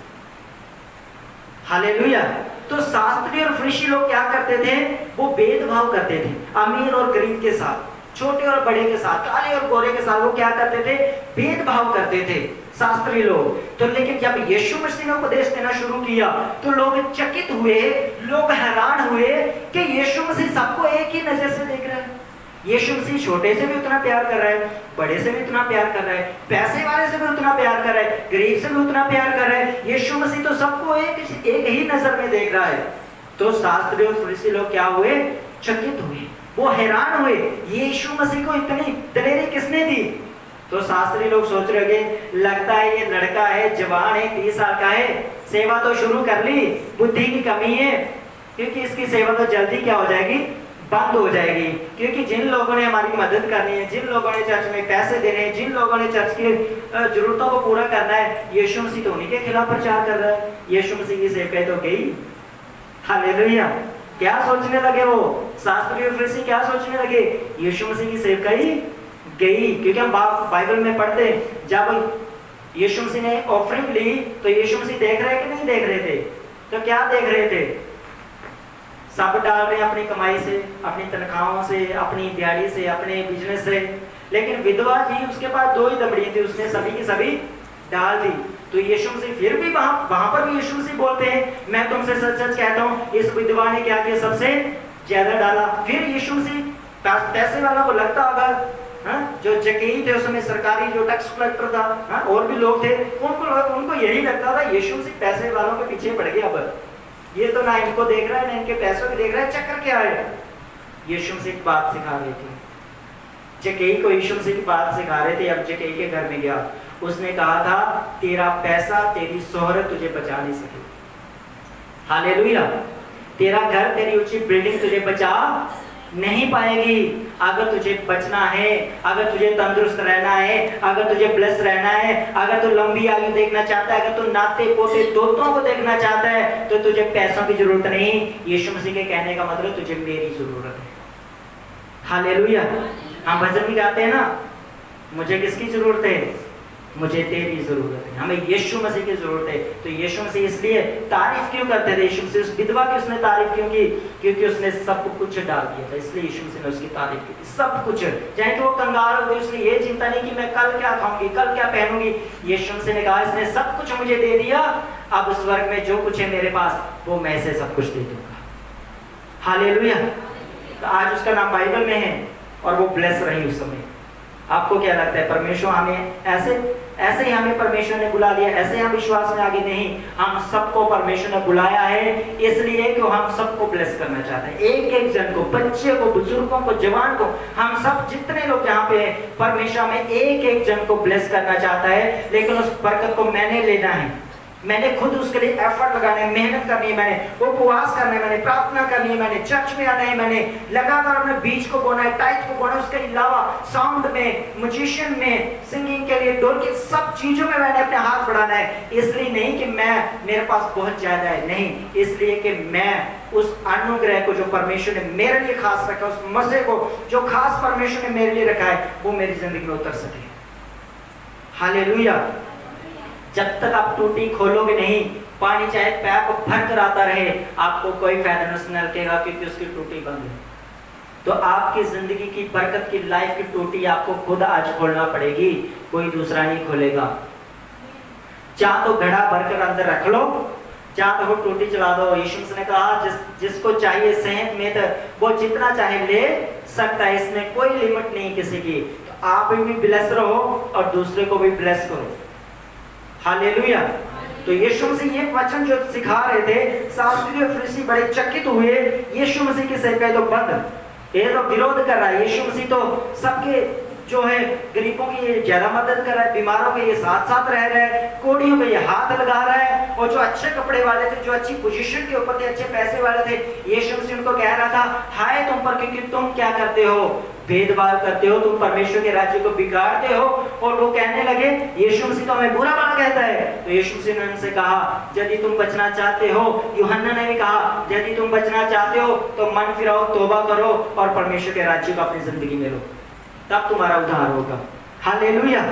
हालेलुया। तो शास्त्री और फरीसी लोग क्या करते थे, वो भेदभाव करते थे अमीर और गरीब के साथ, छोटे और बड़े के साथ, काले और गोरे के साथ, वो क्या करते थे, भेदभाव करते थे शास्त्री लोग। तो लेकिन जब यीशु मसीह ने उपदेश देना शुरू किया तो लोग चकित हुए, लोग हैरान हुए कि यीशु मसीह सबको एक ही नजर से देख रहा है। यीशु मसीह छोटे से भी उतना प्यार कर रहा है, बड़े से भी उतना प्यार कर रहा है, पैसे वाले से भी उतना प्यार कर रहा है, गरीब से भी उतना प्यार कर रहा है। यीशु मसीह तो सबको एक ही नजर में देख रहा है। तो शास्त्री और फरीसी लोग क्या हुए, चकित हुए, वो हैरान हुए, यीशु मसीह को इतनी दलेरी किसने दी। तो शास्त्री लोग सोच रहे होंगे, लगता है ये लड़का है, जवान है, 30 साल का है, सेवा तो शुरू कर ली, बुद्धि की कमी है, क्योंकि इसकी सेवा तो जल्दी क्या हो जाएगी, बंद हो जाएगी। क्योंकि जिन लोगों ने हमारी मदद करनी है, जिन लोगों ने चर्च में पैसे देने हैं, जिन लोगों ने चर्च की जरूरतों को पूरा करना है, यीशु मसीह तो उन्हीं के खिलाफ प्रचार कर रहा है। यीशु मसीह की सेवकाई तो गई। हालेलुया। क्या सोचने लगे वो शास्त्री और फरीसी, क्या सोचने लगे, यीशु मसीह की सेवकाई गई। क्योंकि हम बाइबल में पढ़ते, जब यीशु मसीह ने ऑफरिंग ली तो यीशु मसीह देख रहे कि नहीं देख रहे थे, तो क्या देख रहे थे, सब डाल रहे हैं अपनी कमाई से, अपनी तनख्वाहों से, अपनी दिहाड़ी से, अपने बिजनेस से। लेकिन विधवा जी, उसके पास 2 ही दमड़ी थी, उसने सभी की सभी डाल दी। तो यीशु मसीह फिर भी वहां पर भी यीशु मसीह बोलते हैं, मैं तुमसे सच सच कहता हूं, इस विधवा ने क्या किया, सबसे ज्यादा डाला। फिर यीशु मसीह, पैसे वाला को लगता होगा, जो जकीई थे उसमें, सरकारी जो टैक्स कलेक्टर था, और भी लोग थे, उनको यही लगता था यीशु मसीह पैसे वालों के पीछे पड़ गया। अब ये तो ना इनको देख रहा है, ना इनके पैसों को देख रहा है, चक्कर क्या है। यीशु मसीह की बात सिखा रहे थे, जक्कई को यीशु मसीह की बात सिखा रहे थे। अब जक्कई के घर में गया, उसने कहा था, तेरा पैसा, तेरी शोहरत तुझे बचा नहीं सके। हालेलुया। तेरा घर, तेरी ऊंची बिल्डिंग तुझे बचा नहीं पाएगी। अगर तुझे बचना है, अगर तुझे तंदुरुस्त रहना है, अगर तुझे ब्लेस रहना है, अगर तू लंबी आयु देखना चाहता है, अगर तू नाते पोते दोस्तों को देखना चाहता है, तो तुझे पैसों की जरूरत नहीं। यीशु मसीह के कहने का मतलब तुझे मेरी जरूरत है। हालेलुया। हम भजन भी गाते हैं ना, मुझे किसकी जरूरत है, मुझे तेरी जरूरत है। हमें यीशु मसीह की जरूरत है। तो यीशु मसीह इसलिए तारीफ क्यों करते थे, यीशु मसीह उस विधवा की उसने तारीफ क्यों की, क्योंकि उसने सब कुछ डाल दिया था, इसलिए यीशु मसीह ने उसकी तारीफ की। सब कुछ, चाहे तो वो कंगाल हो गई, उसने ये चिंता नहीं कि मैं कल क्या खाऊंगी, कल क्या पहनूंगी। यीशु मसीह ने कहा, इसने सब कुछ मुझे दे दिया, अब उस वर्ग में जो कुछ है मेरे पास, वो मैं इसे सब कुछ दे दूंगा। हालेलुया। तो आज उसका नाम बाइबल में है और वो ब्लेस रही उस समय। आपको क्या लगता है, परमेश्वर हमें ऐसे ही हमें परमेश्वर ने बुला लिया, ऐसे हम विश्वास में आगे नहीं, हम सबको परमेश्वर ने बुलाया है, इसलिए कि हम सबको ब्लेस करना चाहते हैं। एक एक जन को, बच्चे को, बुजुर्गों को, जवान को, हम सब जितने लोग यहाँ पे हैं, परमेश्वर में एक एक जन को ब्लेस करना चाहता है। लेकिन उस बरकत को मैंने लेना है, मैंने खुद उसके लिए एफर्ट लगाना है, मेहनत करनी है, मैंने उपवास करना है, मैंने प्रार्थना करनी है, मैंने चर्च में आना है, मैंने लगातार अपने बीज को बोना है, टाइट को बोना है। उसके अलावा साउंड में, म्यूजिशियन में, सिंगिंग के लिए, ढोल की सब चीजों में मैंने अपने हाथ बढ़ाना है। इसलिए नहीं कि मेरे पास बहुत ज्यादा है, नहीं, इसलिए कि मैं उस अनुग्रह को जो परमेश्वर ने मेरे लिए खास रखा, उस मजे को जो खास परमेश्वर ने मेरे लिए रखा है, वो मेरी जिंदगी में उतर सके। हालेलुया। जब तक आप टूटी खोलोगे नहीं, पानी चाहे पैप भर कर आता रहे, आपको कोई फायदा नहीं लगेगा, क्योंकि उसकी टूटी बंद है। तो आपकी जिंदगी की बरकत की, लाइफ की टूटी आपको खुद आज खोलना पड़ेगी, कोई दूसरा नहीं खोलेगा। चाह तो घड़ा भरकर अंदर रख लो, चाह तो वो टूटी चला दो। यीशु ने कहा, जिसको चाहिए सेहत में, तो वो जितना चाहे ले सकता है, इसमें कोई लिमिट नहीं किसी की। तो आप भी ब्लेस रहो और दूसरे को भी ब्लेस करो। हालेलुया। तो यीशु मसीह ये वचन जो सिखा रहे थे, शास्त्री और फरीसी बड़े चकित हुए, यीशु मसीह की सेवकाई तो बंद, ये तो विरोध कर रहा है। यीशु मसीह तो सबके जो है, गरीबों की ये ज्यादा मदद कर रहा है, बीमारों के ये साथ साथ रह रहा है, कोढ़ियों पे ये हाथ लगा रहा है, और जो अच्छे कपड़े वाले थे, जो अच्छी पोजीशन के ऊपर थे, अच्छे पैसे वाले थे, यीशु मसीह उनको कह रहा था, हाय तुम पर, क्योंकि तुम क्या करते हो, भेदभाव करते हो, तुम परमेश्वर के राज्य को बिगाड़ते हो। और वो कहने लगे यीशु मसीह तो हमें बुरा भला कहता है। तो यीशु मसीह ने उनसे कहा, यदि तुम बचना चाहते हो, यूहन्ना ने भी कहा, यदि तुम बचना चाहते हो तो मन फिराओ, तौबा करो और परमेश्वर के राज्य को अपनी जिंदगी में लो, तब तुम्हारा उद्धार होगा। हालेलुया।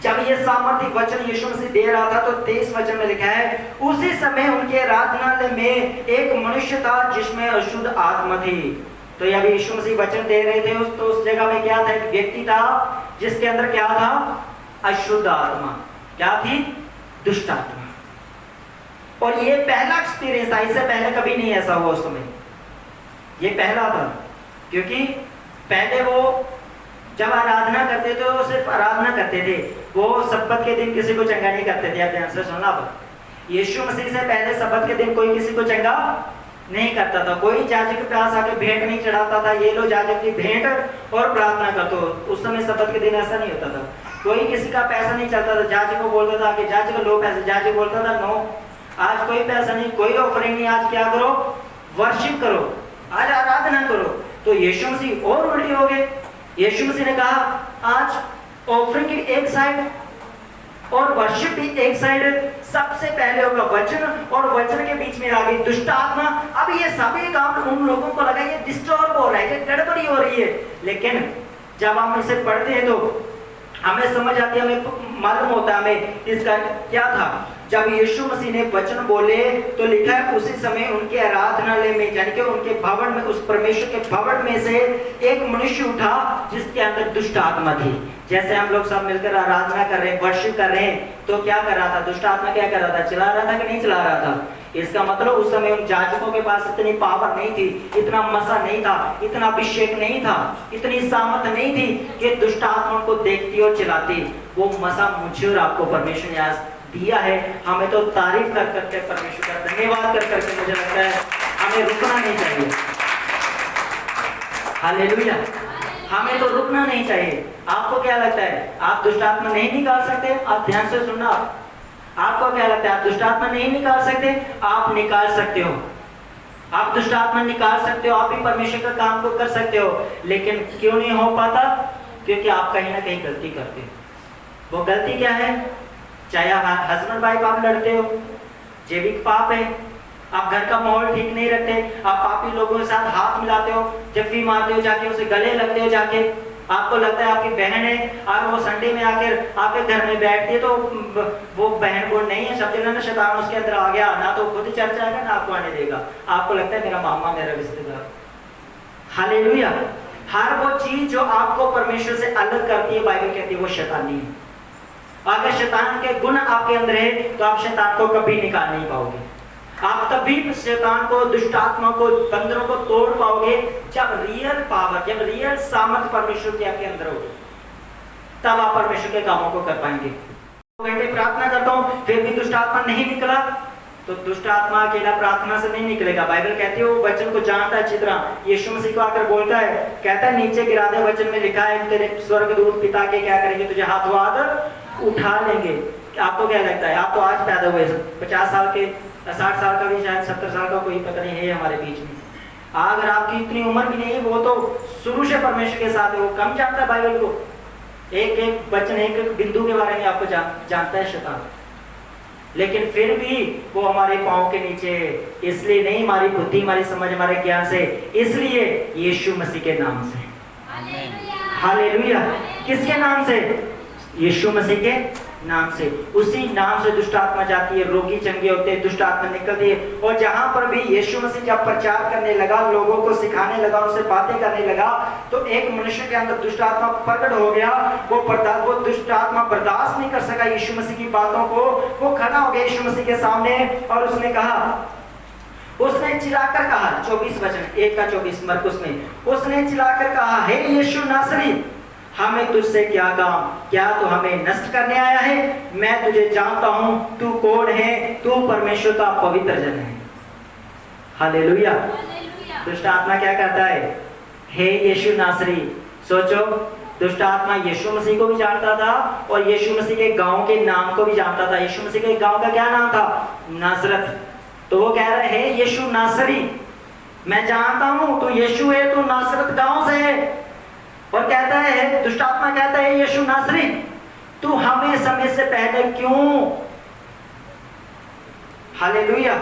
जब ये सामर्थ्य वचन यीशु मसीह दे रहा था तो 23 वचन में लिखा है, उसी समय उनके आराधनालय में एक मनुष्य था जिसमें अशुद्ध आत्मा थी। तो जब यीशु मसीह वचन दे रहे थे तो उस जगह में क्या था, एक व्यक्ति था जिसके अंदर क्या था, अशुद्ध आत्मा। क्या थी? दुष्ट आत्मा। और ये पहला एक्सपीरियंस था, इससे पहले कभी नहीं ऐसा हुआ उस समय, ये पहला था। क्योंकि पहले वो जब आराधना करते थे वो सिर्फ आराधना करते थे, वो सब्बत के दिन किसी को चंगा नहीं करते थे। आप ध्यान से सुनना, यीशु मसीह से पहले सब्बत के दिन कोई किसी को चंगा नहीं करता था, कोई जाजक के पास आके भेंट नहीं चढ़ाता था, ये लो जाजक की भेंट और प्रार्थना कर दो। उस समय सब्बत के दिन ऐसा नहीं होता था, कोई किसी का पैसा नहीं चलता था। जाजक को बोलता था कि जाजक लो पैसे, जाजक बोलता था नो, आज कोई पैसा नहीं, कोई ऑफरिंग नहीं, आज क्या करो, वर्शिप करो, आज आराधना करो। तो यीशु मसीह और उल्टी हो गए। यीशु मसीह ने कहा आज ऑफरिंग की एक साइड और वर्शिप भी एक साइड, सबसे पहले होगा वचन और वचन के बीच में आ गई दुष्ट आत्मा। अब ये सभी काम उन लोगों को लगा ये डिस्टर्ब हो रहा है, ये गड़बड़ी हो रही है। लेकिन जब हम इसे पढ़ते हैं तो हमें समझ आती है, हमें मालूम होता है हमें इसका क्या था। जब यीशु मसीह ने वचन बोले तो लिखा है उसी समय उनके आराधनालय में, यानी कि उनके भवन में, उस परमेश्वर के भवन में से एक मनुष्य उठा जिसके अंदर दुष्ट आत्मा थी। जैसे हम लोग सब मिलकर आराधना कर रहे हैं, वर्शिप कर रहे हैं, तो क्या कर रहा था दुष्ट आत्मा, क्या कर रहा था, चला रहा था कि नहीं चला रहा था। इसका मतलब उस समय उन जाजकों के पास इतनी पावर नहीं थी, इतना मसा नहीं था, इतना अभिषेक नहीं था, इतनी सामर्थ नहीं थी कि दुष्ट आत्मा को देखती और चिल्लाती। वो मसा मुझे और आपको परमेश्वर ने आज दिया है। हमें तो तारीफ कर करके परमेश्वर का धन्यवाद कर करके मुझे लगता है हमें रुकना नहीं चाहिए। हालेलुया। हमें तो रुकना नहीं चाहिए। आपको क्या लगता है, आप दुष्ट आत्मा नहीं निकाल सकते? आप ध्यान से सुनना, आपको क्या लगता है आप दुष्ट आत्मा नहीं निकाल सकते? आप निकाल सकते हो, आप दुष्ट आत्मा निकाल सकते हो, आप भी परमेश्वर का काम को कर सकते हो। लेकिन क्यों नहीं हो पाता? क्योंकि आप कहीं ना कहीं गलती करते हो। वो गलती क्या है? चाहे आप हस्बैंड वाइफ आप लड़ते हो, ये भी पाप है। आप घर का माहौल ठीक नहीं रखते, आप पापी लोगों के साथ हाथ मिलाते हो, जफ्फी मारते हो, जाके उसे गले लगते हो, जाके आपको लगता है आपकी बहन है और वो संडे में आकर आपके घर में बैठती है, तो वो बहन बोल नहीं है, शब्द ना शैतान उसके अंदर आ गया, ना तो खुद चर्चा आएगा ना आपको आने देगा। आपको लगता है मेरा मामा, मेरा रिश्तेदार। हालेलुया। हर वो चीज जो आपको परमेश्वर से अलग करती है, बाइबल कहती है वो शैतानी है। अगर शैतान के गुण आपके अंदर है तो आप शैतान को कभी निकाल नहीं पाओगे। आप तभी शैतान को, दुष्ट आत्मा को, बंदरों को तोड़ पाओगे जब रियल पावर, जब रियल सामर्थ परमेश्वर की आपके अंदर हो, तब आप परमेश्वर के कामों को कर पाएंगे। 2 घंटे प्रार्थना करता हूँ फिर भी दुष्ट आत्मा नहीं निकला, तो दुष्ट आत्मा अकेला प्रार्थना से नहीं निकलेगा। बाइबल कहती है वो वचन को जानता है अच्छी तरह। यीशु मसीह को आकर बोलता है, कहता है नीचे गिरा दे, वचन में लिखा है तेरे स्वर्गदूत पिता के क्या करेंगे, तुझे हाथों हाथ उठा लेंगे। आपको क्या लगता है, आप तो आज पैदा हुए, 50 साल के, 60 साल का भी, शायद 70 साल का कोई पता नहीं है हमारे बीच में। अगर आपकी इतनी उम्र भी नहीं है, वो तो शुरू से परमेश्वर के साथ है, वो कम जानता है बाइबल को, एक एक वचन, एक एक बिंदु के बारे में आपको जानता है शैतान। लेकिन फिर भी वो हमारे पांव के नीचे, इसलिए नहीं हमारी बुद्धि, हमारी समझ, हमारे ज्ञान से, इसलिए यीशु मसीह के नाम से। हालेलुया। किसके नाम से? यीशु मसीह के नाम से। उसी नाम से दुष्ट आत्मा जाती है, रोगी चंगे होते हैं, दुष्ट आत्मा निकलती है। और जहां पर भी यीशु मसीह जब प्रचार करने लगा, लोगों को सिखाने लगा, उनसे बातें करने लगा, तो एक मनुष्य के अंदर दुष्ट आत्मा प्रकट हो गया। वो दुष्ट आत्मा बर्दाश्त नहीं कर सका यीशु मसीह की बातों को। वो खड़ा हो गया यीशु मसीह के सामने और उसने कहा, उसने चिल्लाकर कहा, 24 वचन 1 का 24 मरकुस में, उसने चिल्लाकर कहा, हे यीशु नासरी, हमें तुझसे क्या काम? क्या तू हमें नष्ट करने आया है? मैं तुझे जानता हूं, तू कौन है, तू परमेश्वर का पवित्र जन है। हालेलुया। दुष्ट आत्मा क्या करता है? हे यीशु नासरी, सोचो दुष्ट आत्मा यीशु मसीह को भी जानता था और यीशु मसीह के गांव के नाम को भी जानता था। यीशु मसीह के गांव का क्या नाम था? नासरत। तो वो कह रहे हैं यीशु नासरी, मैं जानता हूं तू यीशु है, तू नासरत गांव से है। और कहता है, दुष्ट आत्मा कहता है, यीशु नासरी तू हमें समय से पहले क्यों, हालेलुया,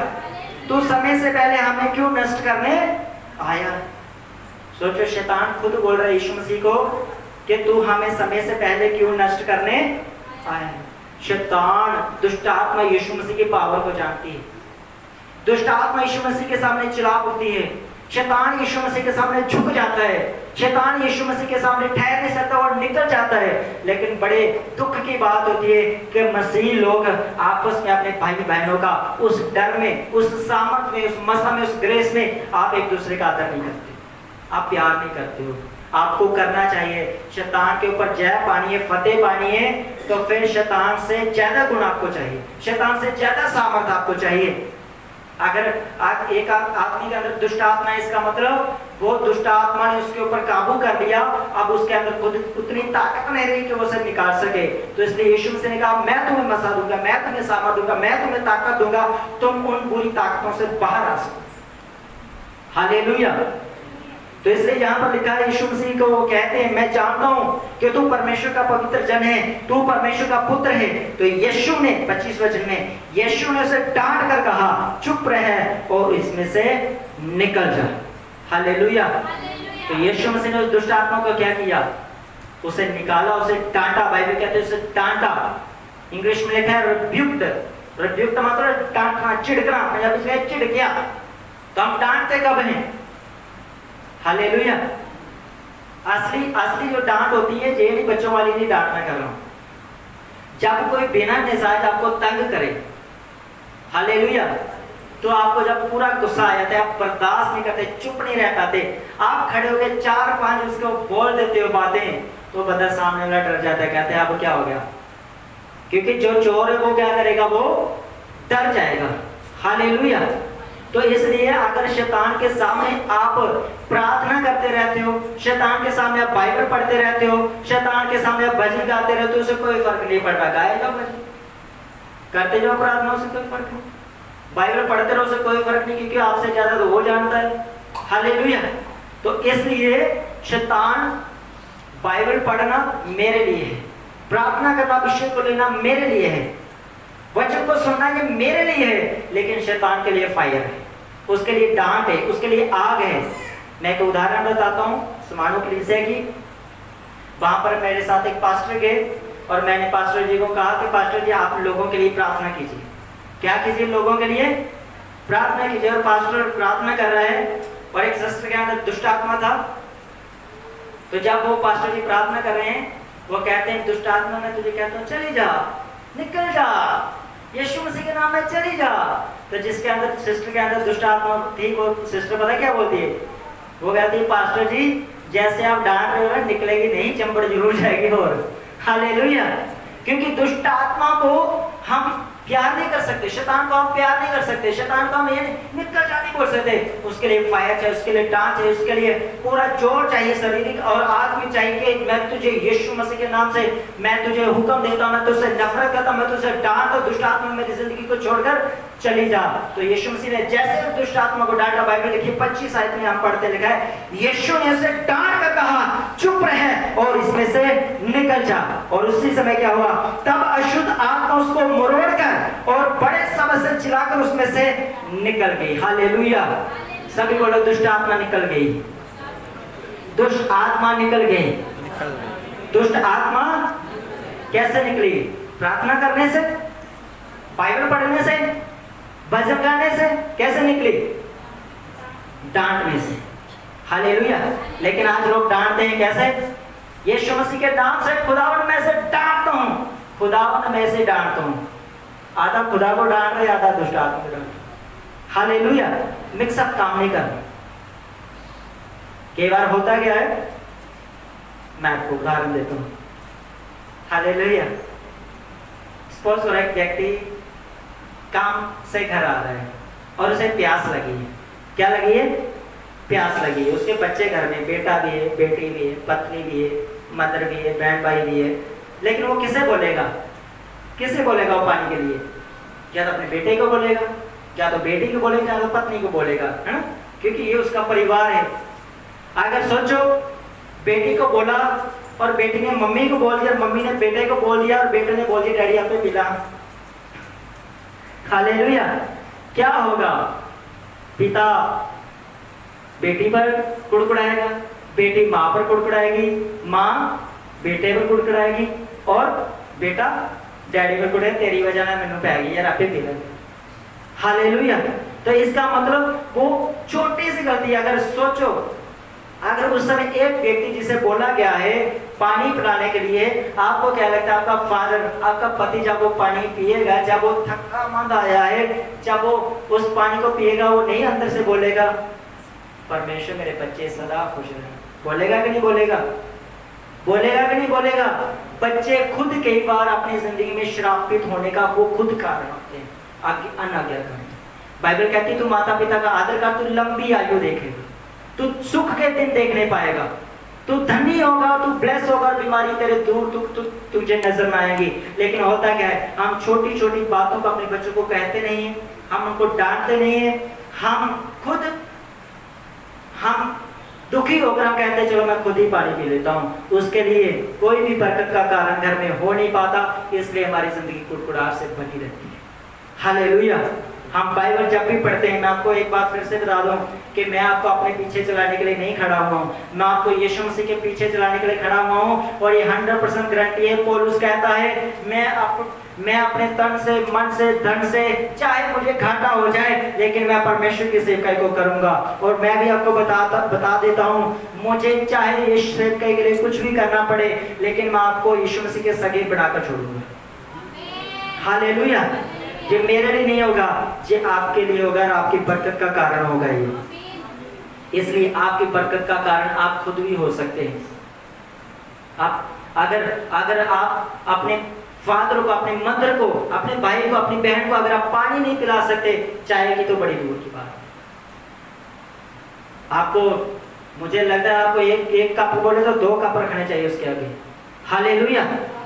तू समय से पहले हमें क्यों नष्ट करने आया? सोचो, शैतान खुद बोल रहा है यीशु मसीह को कि तू हमें समय से पहले क्यों नष्ट करने आया? शैतान, दुष्ट आत्मा यीशु मसीह की पावर को जानती है। दुष्ट आत्मा यीशु मसीह के सामने चिल्ला उठती है। शैतान यीशु मसीह के सामने झुक जाता है। शैतान यीशु मसीह के सामने ठहर नहीं सकता और निकल जाता है। लेकिन बड़े दुख की बात होती है कि मसीह लोग आपस में अपने भाई बहनों का उस डर में, उस सामर्थ में, उस मसा में, उस ग्रेस में आप एक दूसरे का आदर नहीं करते, आप प्यार नहीं करते हो। आपको करना चाहिए, शैतान के ऊपर जय पानी है, फतेह पानी है, तो फिर शैतान से ज्यादा गुण आपको चाहिए, शैतान से ज्यादा सामर्थ आपको चाहिए। अगर आज एक आदमी के अंदर दुष्ट आत्मा है, इसका मतलब वो दुष्ट आत्मा ने उसके ऊपर काबू कर लिया, अब उसके अंदर खुद उतनी ताकत नहीं रही कि वो उसे निकाल सके। तो इसलिए यीशु मसीह ने कहा, मैं तुम्हें मसा दूंगा, मैं तुम्हें सामर्थ दूंगा, मैं तुम्हें ताकत दूंगा, तुम उन बुरी ताकतों से बाहर आ सको। हालेलुया। तो इसलिए यहाँ पर लिखा है, यीशु मसीह को वो कहते हैं, मैं जानता हूँ कि तू परमेश्वर का पवित्र जन है, तू परमेश्वर का पुत्र है। तो यीशु ने 25 वचन में यीशु ने उसे डांट कर कहा, चुप रह और इसमें से निकल जा। हालेलुया। तो यीशु मसीह ने उस दुष्ट आत्मा को क्या किया? उसे निकाला, उसे डांटा। बाइबल कहते हैं उसे डांटा। इंग्लिश में लिखा है रिब्यूक्ड। रिब्यूक्ड मतलब डांटना, चिढ़ना। पंजाबी में चिढ़ गया। तो हम डांटते कब हैं? हालेलुया। असली जो डांट होती है, ये नहीं बच्चों वाली नहीं डांट मैं कर रहा हूं, जब कोई बिना निजायज आपको तंग करे, हालेलुया, तो आपको जब पूरा गुस्सा आ जाता है, आप बर्दाश्त नहीं करते, चुप नहीं रह पाते, आप खड़े होकर 4-5 उसको बोल देते हो बातें, तो बंदा सामने वाला डर जाता है, कहते हैं अब क्या हो गया? क्योंकि जो चोर है वो क्या करेगा? वो डर जाएगा। हालेलुया। तो इसलिए अगर शैतान के सामने आप प्रार्थना करते रहते हो, शैतान के सामने आप बाइबल पढ़ते रहते हो, शैतान के सामने आप भजन गाते रहते हो, उससे कोई फर्क नहीं पड़ता। गाएगा भजन, करते जाओ प्रार्थना, उससे कोई फर्क नहीं। बाइबल पढ़ते रहो, उससे कोई फर्क नहीं, क्योंकि आपसे ज्यादा तो वो जानता है। हालेलुया। तो इसलिए शैतान, बाइबल पढ़ना मेरे लिए है, प्रार्थना करना, विषय को लेना मेरे लिए है, वचन को सुनना ये मेरे लिए है, लेकिन शैतान के लिए फायर है, उसके लिए डांट है, उसके लिए आग है। मैं एक उदाहरण बताता हूँ समानों कलीसिया की। वहां पर मेरे साथ एक पास्टर गए और मैंने पास्टर जी को कहा कि पास्टर जी आप लोगों के लिए प्रार्थना कीजिए। क्या कीजिए? लोगों के लिए प्रार्थना कीजिए। और पास्टर प्रार्थना कर रहा है और एक सिस्टर के अंदर दुष्ट आत्मा था। तो जब वो पास्टर जी प्रार्थना कर रहे हैं, वो कहते हैं दुष्ट आत्मा, मैं तुझे कहता हूँ चली जा, निकल जा, यीशु मसीह के नाम में चली जा। तो जिसके अंदर, सिस्टर के अंदर दुष्ट आत्मा थी, वो सिस्टर पता क्या बोलती है? वो कहती है, पास्टर जी जैसे आप डांट रहे हो निकलेगी नहीं, चंपड़ जरूर जाएगी। और हालेलुया। क्योंकि दुष्ट आत्मा को हम प्यार नहीं कर सकते, शैतान को हम प्यार नहीं कर सकते, शैतान को हम ये निकल जा नहीं बोल सकते। उसके लिए फायर चाहिए, उसके लिए डांट चाहिए, उसके लिए पूरा जोर चाहिए, शारीरिक और आत्मिक चाहिए कि मैं तुझे यीशु मसीह के नाम से मैं तुझे हुक्म देता हूं, मैं तुझसे नफरत करता हूं, मैं तुझे डांट, दुष्ट आत्मा मेरी जिंदगी को छोड़कर चली जा। तो यीशु मसीह ने जैसे दुष्ट आत्मा को डांटा, बाइबल देखिए 25 आयत में हम पढ़ते लिखा है, यीशु ने उसे डांट कर कहा चुप रह और इसमें से निकल जा। और उसी समय क्या हुआ? तब अशुद्ध आत्मा उसको मरोड़कर और बड़े शब्द से चिल्लाकर उसमें से निकल गई। हालेलुया। सभी बोलो दुष्ट आत्मा निकल गई, दुष्ट आत्मा निकल गई। दुष्ट आत्मा कैसे निकली? प्रार्थना करने से, बाइबल पढ़ने से, भजन गाने से। कैसे निकली? डांटने से। हालेलुया। लेकिन आज लोग डांटते हैं कैसे? यीशु मसीह के नाम से खुदावन में से डांटता हूं, खुदावन में से डांटता हूं। आधा खुदा को डांट रहे, आधा दुष्ट आत्मा को डांट। हालेलुया। मिक्सअप काम नहीं करना। कई बार होता क्या है, मैं आपको उदाहरण देता हूं। हालेलुया। सपोज करो एक व्यक्ति काम से घर आ रहा है और उसे प्यास लगी है। क्या लगी है? प्यास लगी है। उसके बच्चे घर में, बेटा भी है, बेटी भी है, पत्नी भी है, मदर भी है, बहन भाई भी है, लेकिन वो किसे बोलेगा? किसे बोलेगा वो पानी के लिए? या तो अपने बेटे को बोलेगा, या तो बेटी को बोलेगा, या तो पत्नी को बोलेगा, है ना, क्योंकि ये उसका परिवार है। अगर सोचो बेटी को बोला और बेटी ने मम्मी को बोल दिया, मम्मी ने बेटे को बोल दिया और बेटे ने बोल दिया डैडी आप पे पिला, हालेलुया, क्या होगा? पिता बेटी पर कुड़कुड़ाएगा, बेटी माँ पर कुड़कुड़ाएगी, माँ बेटे पर कुड़कुड़ाएगी और बेटा डैडी पर कुड़े, तेरी वजह ना मैनू पै गई यार आपे पिला। हालेलुया। तो इसका मतलब वो छोटी सी गलती, अगर सोचो अगर उस समय एक व्यक्ति जिसे बोला गया है पानी पिलाने के लिए, आपको क्या लगता है आपका फादर, आपका पति जब वो पानी पिएगा, जब वो थका मंद आया है, जब वो उस पानी को पिएगा, वो नहीं अंदर से बोलेगा परमेश्वर मेरे बच्चे सदा खुश रहे? बोलेगा कि नहीं बोलेगा? बोलेगा कि नहीं बोलेगा? बच्चे खुद कई बार अपनी जिंदगी में श्रापित होने का वो खुद कारण होते हैं, अनाज्ञाकारी। बाइबल कहती है तू माता पिता का आदर कर, तू लंबी आयु देखेगा, तू सुख के दिन देखने पाएगा, तू धनी होगा, तू ब्लेस होगा, बीमारी तेरे दूर तुझे नजर ना आएगी। लेकिन होता क्या है, हम छोटी छोटी बातों को अपने बच्चों को कहते नहीं है, हम उनको डांटते नहीं है, हम दुखी होकर हम कहते हैं चलो मैं खुद ही पानी पी लेता हूँ, उसके लिए कोई भी बरकत का कारण घर में हो नहीं पाता, इसलिए हमारी जिंदगी कुड़कुड़ाहट से बनी रहती है। हालेलुया। हम बाइबल जब भी पढ़ते हैं, मैं आपको एक बात फिर से बता दूं कि मैं आपको अपने पीछे चलाने के लिए नहीं खड़ा हुआ हूं, मैं आपको यीशु मसीह के पीछे चलाने के लिए खड़ा हुआ हूं। और ये 100% गारंटी है, पौलुस कहता है मैं अपने तन से, मन से, धन से, चाहे मुझे घाटा हो जाए, लेकिन मैं परमेश्वर की सेवकाई को करूंगा। और मैं भी आपको बता देता हूं, मुझे चाहे इस सेवकाई के लिए कुछ भी करना पड़े, लेकिन मैं आपको यीशु मसीह के सगे बनाकर छोड़ूंगा। हालेलुया। ये मेरे लिए नहीं होगा, ये आपके लिए होगा और आपकी बरकत का कारण होगा ये। इसलिए आपकी बरकत का कारण आप खुद भी हो सकते हैं। आप अगर आप अपने फादर को, अपने मदर को, अपने भाई को, अपनी बहन को अगर आप पानी नहीं पिला सकते, चाहे तो बड़ी दूर की बात। आपको, मुझे लगता है आपको एक कप बोले तो 2 कप रखने चाहिए उसके आगे। हालेलुया।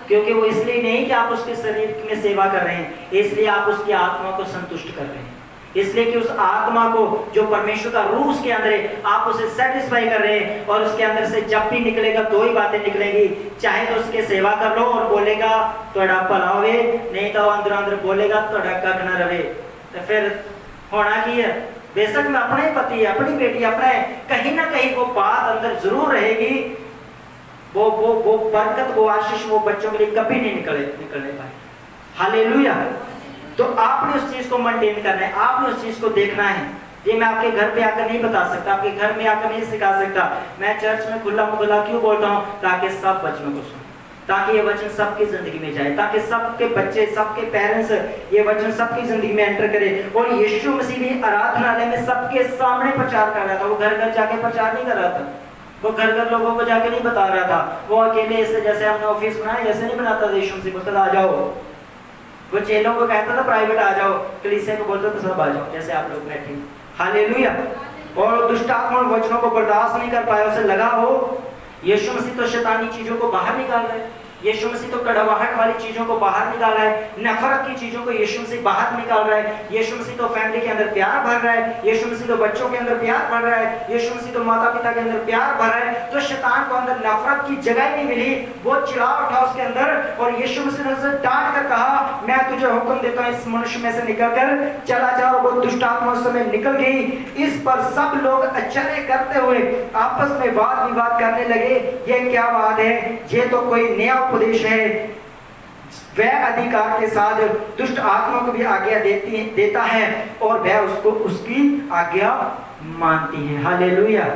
क्योंकि वो इसलिए नहीं कि आप उसके शरीर में सेवा कर रहे हैं, इसलिए आप उसकी आत्मा को संतुष्ट कर रहे हैं, इसलिए कि उस आत्मा को जो परमेश्वर का रूह उसके अंदर है, आप उसे सेटिस्फाई कर रहे हैं। और उसके अंदर से जब भी निकलेगा 2 ही बातें निकलेंगी, चाहे तो उसके सेवा कर लो और बोलेगा तोड़ा भला होवे, नहीं तो अंदर अंदर बोलेगा तोड़ा कख न रहे। तो फिर होना की है, बेशक में अपने पति, अपनी बेटी, अपने कहीं ना कहीं वो बात अंदर जरूर रहेगी, वो बरकत, वो आशीष वो बच्चों के लिए कभी नहीं निकलने पाए। हालेलुया। तो आपने उस चीज को मेंटेन करना है, आपने उस चीज को देखना है। ये मैं आपके घर पे आकर नहीं बता सकता, आपके घर में आकर नहीं सिखा सकता। मैं चर्च में खुला मुखला क्यों बोलता हूँ? ताकि सब बच्चों को सुने, ताकि ये वचन सबकी जिंदगी में जाए, ताकि सबके बच्चे, सबके पेरेंट्स ये वचन सबकी जिंदगी में एंटर करे। और यीशु मसीह भी आराधनालय में सबके सामने प्रचार कर रहा था, वो घर घर जाके प्रचार नहीं कर रहा था, वो घर घर लोगों को जाके नहीं बता रहा था, वो अकेले ऐसे जैसे हमने ऑफिस बनाया जैसे नहीं बनाता था। यीशु मसीह बोलता था आ जाओ, वो चेलों को कहता था प्राइवेट आ जाओ, कलीसिया को बोलता था सब आ जाओ जैसे आप लोग बैठे। हालेलुया। और दुष्ट आत्मा वचनों को बर्दाश्त नहीं कर पाया, उसे लगा हो यीशु मसीह तो शैतानी चीजों को बाहर निकाल रहे हैं, यीशु मसीह तो कड़वाहट वाली चीजों को बाहर निकाल रहा है, नफरत की चीजों को यीशु मसीह बाहर निकाल रहा है। यीशु मसीह तो फैमिली के अंदर प्यार भर रहा है, यीशु मसीह तो बच्चों के अंदर प्यार भर रहा है, यीशु मसीह तो माता पिता के अंदर प्यार भर रहा है। तो शैतान को अंदर नफरत की जगह नहीं मिली, वो चिल्ला उठा उसके अंदर। और यीशु मसीह ने उसे डांट कर कहा मैं तुझे हुक्म देता हूँ इस मनुष्य में से निकल कर चला जाओ। वो दुष्ट आत्मा उस समय निकल गई। इस पर सब लोग आश्चर्य करते हुए आपस में वाद विवाद करने लगे, ये क्या बात है, ये तो कोई नया उपदेश है। वह अधिकार के साथ दुष्ट आत्मा को भी आज्ञा देता है और वह उसको उसकी आज्ञा मानती है। हालेलुया।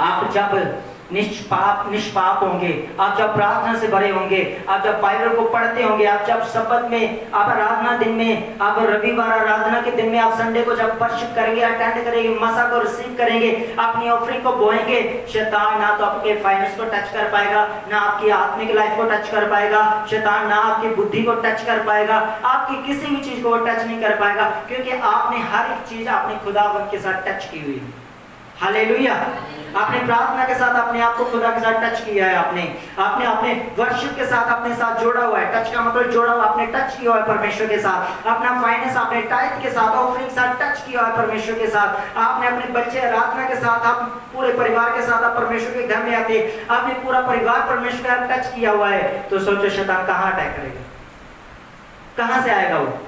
आप जब निष्पाप होंगे, आप जब प्रार्थना से भरे होंगे, आप जब बाइबल को पढ़ते होंगे, आप जब शब्द में, आप आराधना दिन में, आप रविवार आराधना के दिन में, आप संडे को जब वर्शिप करेंगे, अटेंड करेंगे, मसा को रिसीव करेंगे, अपनी ऑफरिंग को बोएंगे, शैतान ना तो आपके फाइनेंस को टच कर पाएगा, ना आपकी आत्मिक लाइफ को टच कर पाएगा, शैतान ना आपकी बुद्धि को टच कर पाएगा, आपकी किसी भी चीज को टच नहीं कर पाएगा, क्योंकि आपने हर एक चीज अपने खुदावंद के साथ टच की हुई है। हालेलुया। आपने प्रार्थना के साथ अपने आप को खुदा के साथ टच किया है, आपने अपने वर्शिप के साथ अपने साथ जोड़ा हुआ है। टच का मतलब जोड़ा हुआ, आपने टच किया हुआ है परमेश्वर के साथ। अपना फाइनेंस आपने टाइप के साथ, ऑफरिंग के साथ टच किया हुआ है परमेश्वर के साथ। आपने अपने बच्चे आराधना के साथ, आप पूरे परिवार के साथ आप परमेश्वर के घर में आते, आपने पूरा परिवार परमेश्वर के साथ टच किया हुआ है। तो सोचो शैतान कहाँ अटैक करेगा, कहाँ से आएगा? वो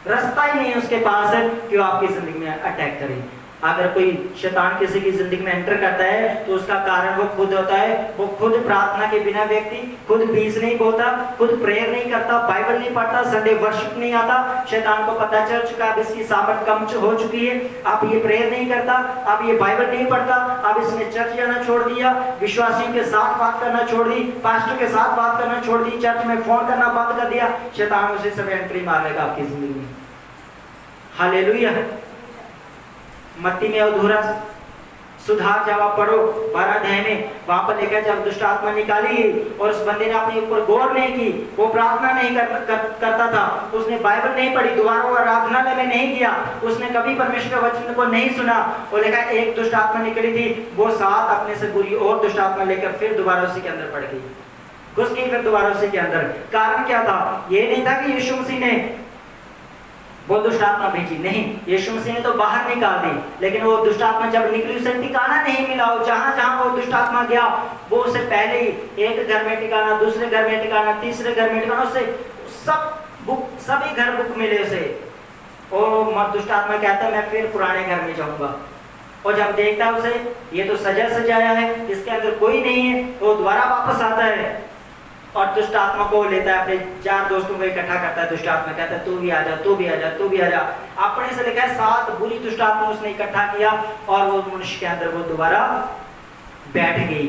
रास्ता ही नहीं है उसके पास कि वो आपकी जिंदगी में अटैक करे। अगर कोई शैतान किसी की जिंदगी में एंटर करता है तो उसका कारण वो खुद होता है। वो खुद प्रार्थना के बिना व्यक्ति खुद बीज नहीं बोता, खुद प्रेयर नहीं करता, बाइबल नहीं पढ़ता, संडे वर्शिप नहीं आता। शैतान को पता चल चुका है अब इसकी सामर्थ कम हो चुकी है, अब ये प्रेयर नहीं करता, अब ये बाइबल नहीं पढ़ता, अब इसने चर्च जाना छोड़ दिया, विश्वासियों के साथ बात करना छोड़ दी, पास्टर के साथ बात करना छोड़ दी, चर्च में फोन करना बंद कर दिया। शैतान उसी समय एंट्री मारेगा आपकी जिंदगी में। हालेलुया। मत्ती में अधूरा सुधार जब आप पढ़ो 12 अध्याय में, वहां पर लिखा जब दुष्ट आत्मा निकाली गई और उस बंदे ने अपने ऊपर गौर नहीं की, वो प्रार्थना नहीं करता था, उसने बाइबल नहीं पढ़ी, दोबारा वो आराधनालय में नहीं गया, उसने कभी परमेश्वर के वचन को नहीं सुना। और लिखा एक दुष्ट आत्मा निकली थी, वो 7 अपने से बुरी और दुष्ट आत्मा लेकर फिर दोबारा उसी के अंदर पड़ गई, घुस गई फिर दोबारा उसी के अंदर। कारण क्या था? ये नहीं था कि यीशु मसीह ने वो दुष्ट आत्मा भेजी, नहीं, यीशु मसीह ने तो बाहर निकाल दी, लेकिन वो दुष्ट आत्मा जब निकली उसे ठिकाना नहीं मिला। जहां जहां वो दुष्ट आत्मा गया वो उसे पहले ही एक घर में ठिकाना, दूसरे घर में ठिकाना, तीसरे घर में ठिकाना, उसे सभी घर बुक मिले उसे। और दुष्ट आत्मा कहता है मैं फिर पुराने घर में जाऊंगा, और जब देखता है उसे ये तो सजा सजाया है, इसके अंदर कोई नहीं है, वो दोबारा वापस आता है और दुष्ट आत्मा को लेता है, अपने 4 दोस्तों को इकट्ठा करता है। दुष्ट आत्मा कहता है तू भी आ जा, तू भी आ जा, तू भी आ जा। अपने से लिखा है 7 बुरी दुष्ट आत्मा उसने इकट्ठा किया और वो मनुष्य के अंदर वो दोबारा बैठ गई।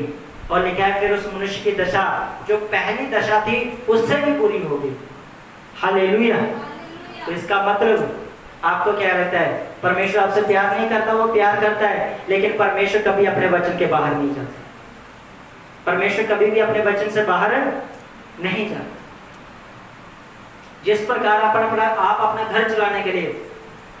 और लिखा है फिर उस मनुष्य की दशा जो पहली दशा थी उससे भी बुरी हो गई। हालेलुया। तो इसका मतलब आपको क्या लगता है? परमेश्वर आपसे प्यार नहीं करता, वो प्यार करता है, लेकिन परमेश्वर कभी अपने वचन के बाहर नहीं जाता। परमेश्वर कभी भी अपने वचन से बाहर नहीं जाता। जिस प्रकार आप अपना घर चलाने के लिए,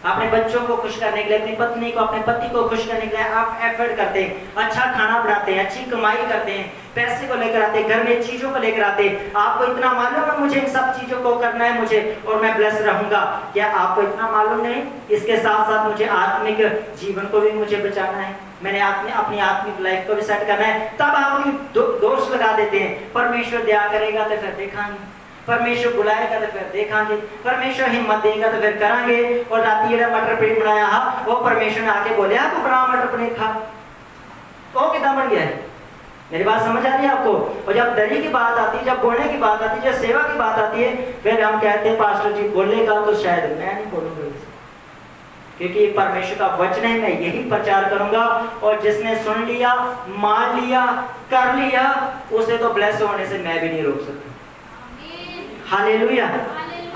अपने बच्चों को खुश करने के लिए, अपनी पत्नी को, अपने पति को खुश करने के लिए आप एफर्ट करते हैं, अच्छा खाना बनाते हैं, अच्छी कमाई करते हैं, पैसे को लेकर आते हैं, घर में चीजों को लेकर आते हैं, आपको इतना मालूम है मुझे इन सब चीजों को करना है मुझे और मैं ब्लेस रहूंगा। क्या आपको इतना मालूम नहीं इसके साथ साथ मुझे आत्मिक जीवन को भी मुझे बचाना है, मैंने अपनी आत्मिक लाइफ को भी सेट करना है? तब आप दोष लगा देते हैं, परमेश्वर दया करेगा तो फिर देखेंगे, परमेश्वर बुलाएगा तो फिर देखेंगे, परमेश्वर हिम्मत देगा तो फिर करेंगे। और राती मटर पनीर बनाया हा, वो परमेश्वर ने आके बोले तू बना मटर पनीर खा, वो कितना बन गया है? मेरी बात समझ आ रही है आपको? और जब दरी की बात आती है, जब बोलने की बात आती है, जब सेवा की बात आती है, फिर हम कहते हैं पास्टर जी बोलेगा तो शायद मैं नहीं बोलूंगा, क्योंकि परमेश्वर का वचन है, मैं यही प्रचार करूंगा। और जिसने सुन लिया, मान लिया, कर लिया, उसे तो ब्लेस होने से मैं भी नहीं रोक सकता। हालेलुया।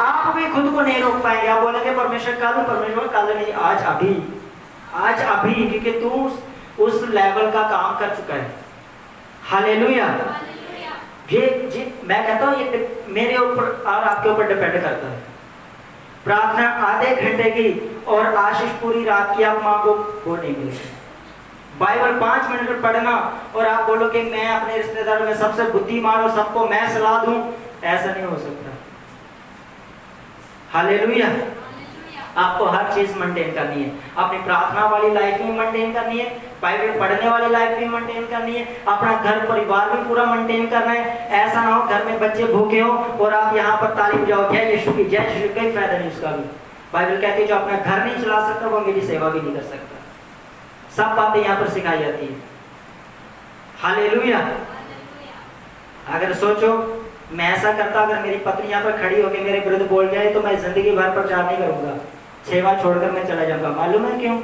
आप भी खुद को नहीं रोक पाएंगे। आप बोलेंगे परमेश्वर कल नहीं, आज अभी, क्योंकि तू उस लेवल का काम कर चुका है। हालेलुया। ये मैं कहता हूँ ये मेरे ऊपर और आपके ऊपर डिपेंड करता है। प्रार्थना आधे घंटे की और आशीष पूरी रात की आप मांगो, वो नहीं मिलेगी। बाइबल 5 मिनट में पढ़ना और आप बोलो कि मैं अपने रिश्तेदारों में सबसे बुद्धिमान और सबको मैं सलाह दूं, ऐसा नहीं हो सकता। हालेलुया। आपको हर चीज मेंटेन करनी है, अपनी प्रार्थना वाली लाइफ भी मेंटेन करनी है, बाइबल पढ़ने वाली लाइफ भी मेंटेन करनी है, अपना घर परिवार भी पूरा मेंटेन करना है। ऐसा ना हो घर में बच्चे भूखे हो और आप यहाँ पर ताली बजाओ जय यीशु की, जय यीशु, कोई फायदा नहीं उसका भी। बाइबल कहती है जो अपना घर नहीं चला सकता वो मेरी सेवा भी नहीं कर सकता। सब बातें यहाँ पर सिखाई जाती है। हालेलुया। अगर सोचो मैं ऐसा करता, अगर मेरी पत्नी यहाँ पर खड़ी होकर मेरे विरुद्ध बोल जाए तो मैं जिंदगी भर प्रचार नहीं करूंगा, सेवा छोड़कर मैं चला जाऊंगा। मालूम है क्यों?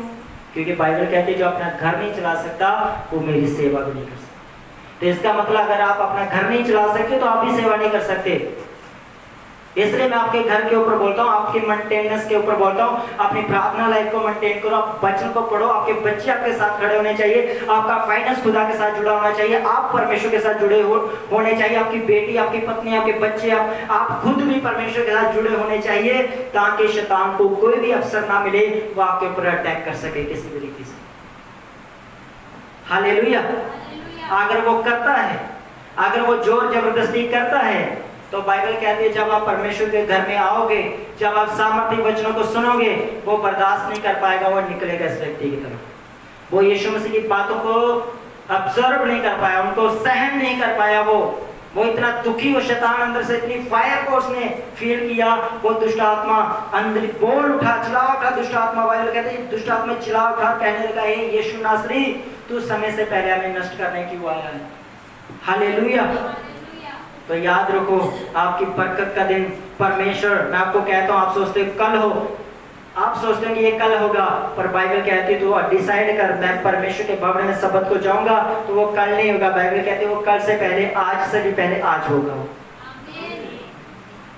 क्योंकि बाइबल कहती है जो अपना घर नहीं चला सकता वो मेरी सेवा भी नहीं कर सकता। तो इसका मतलब अगर आप अपना घर नहीं चला सकते तो आप भी सेवा नहीं कर सकते। इसलिए मैं आपके घर के ऊपर बोलता हूँ, आपके मेंटेनेंस के ऊपर बोलता हूँ, अपनी प्रार्थना लाइफ को मेंटेन करो, आप वचन को पढ़ो, आपके बच्चे आपके साथ खड़े होने चाहिए, आपका फाइनेंस खुदा के साथ जुड़ा होना चाहिए, आप परमेश्वर के साथ जुड़े होने चाहिए, आपकी बेटी, आपकी पत्नी, आपके बच्चे, आप खुद भी परमेश्वर के साथ जुड़े होने चाहिए, ताकि शैतान को कोई भी अवसर ना मिले वो आपके ऊपर अटैक कर सके किसी भी रीति से। हालेलुया। अगर वो करता है, अगर वो जोर जबरदस्ती करता है, तो बाइबल कहती है जब आप परमेश्वर के घर में आओगे, जब आप सामर्थ्य वचनों को सुनोगे, वो बर्दाश्त नहीं कर पाएगा, वो निकलेगा इस व्यक्ति की तरफ। वो यीशु मसीह की बातों को ऑब्जर्व नहीं कर पाया, उनको सहन नहीं कर पाया। वो इतना दुखी और शैतान अंदर से इतनी फायर को उसने फील किया, वो दुष्ट आत्मा अंदर बोल उठा, चिल्ला उठा। दुष्ट आत्मा, बाइबल कहते हैं दुष्ट आत्मा चिल्ला उठा, कहने लगा हे यीशु नासरी, तू समय से पहले हमें नष्ट करने क्यों आया है। हालेलुया। तो याद रखो, आपकी बरकत का दिन परमेश्वर, मैं आपको कहता हूँ, आप सोचते हो कल हो, आप सोचते हैं कि ये कल होगा, पर बाइबल कहती है तो डिसाइड कर, मैं परमेश्वर के भवन में सबत को जाऊंगा, तो वो कल नहीं होगा। बाइबल कहती है वो कल से पहले, आज से भी पहले आज होगा।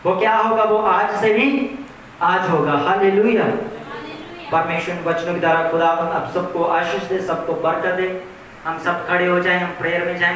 वो क्या होगा? वो आज से भी आज होगा। हालेलुया। परमेश्वर वचनों के द्वारा खुदा आप सबको आशीष दे, सबको बरकत दे। हम सब खड़े हो जाएं, हम प्रेयर में जाएं।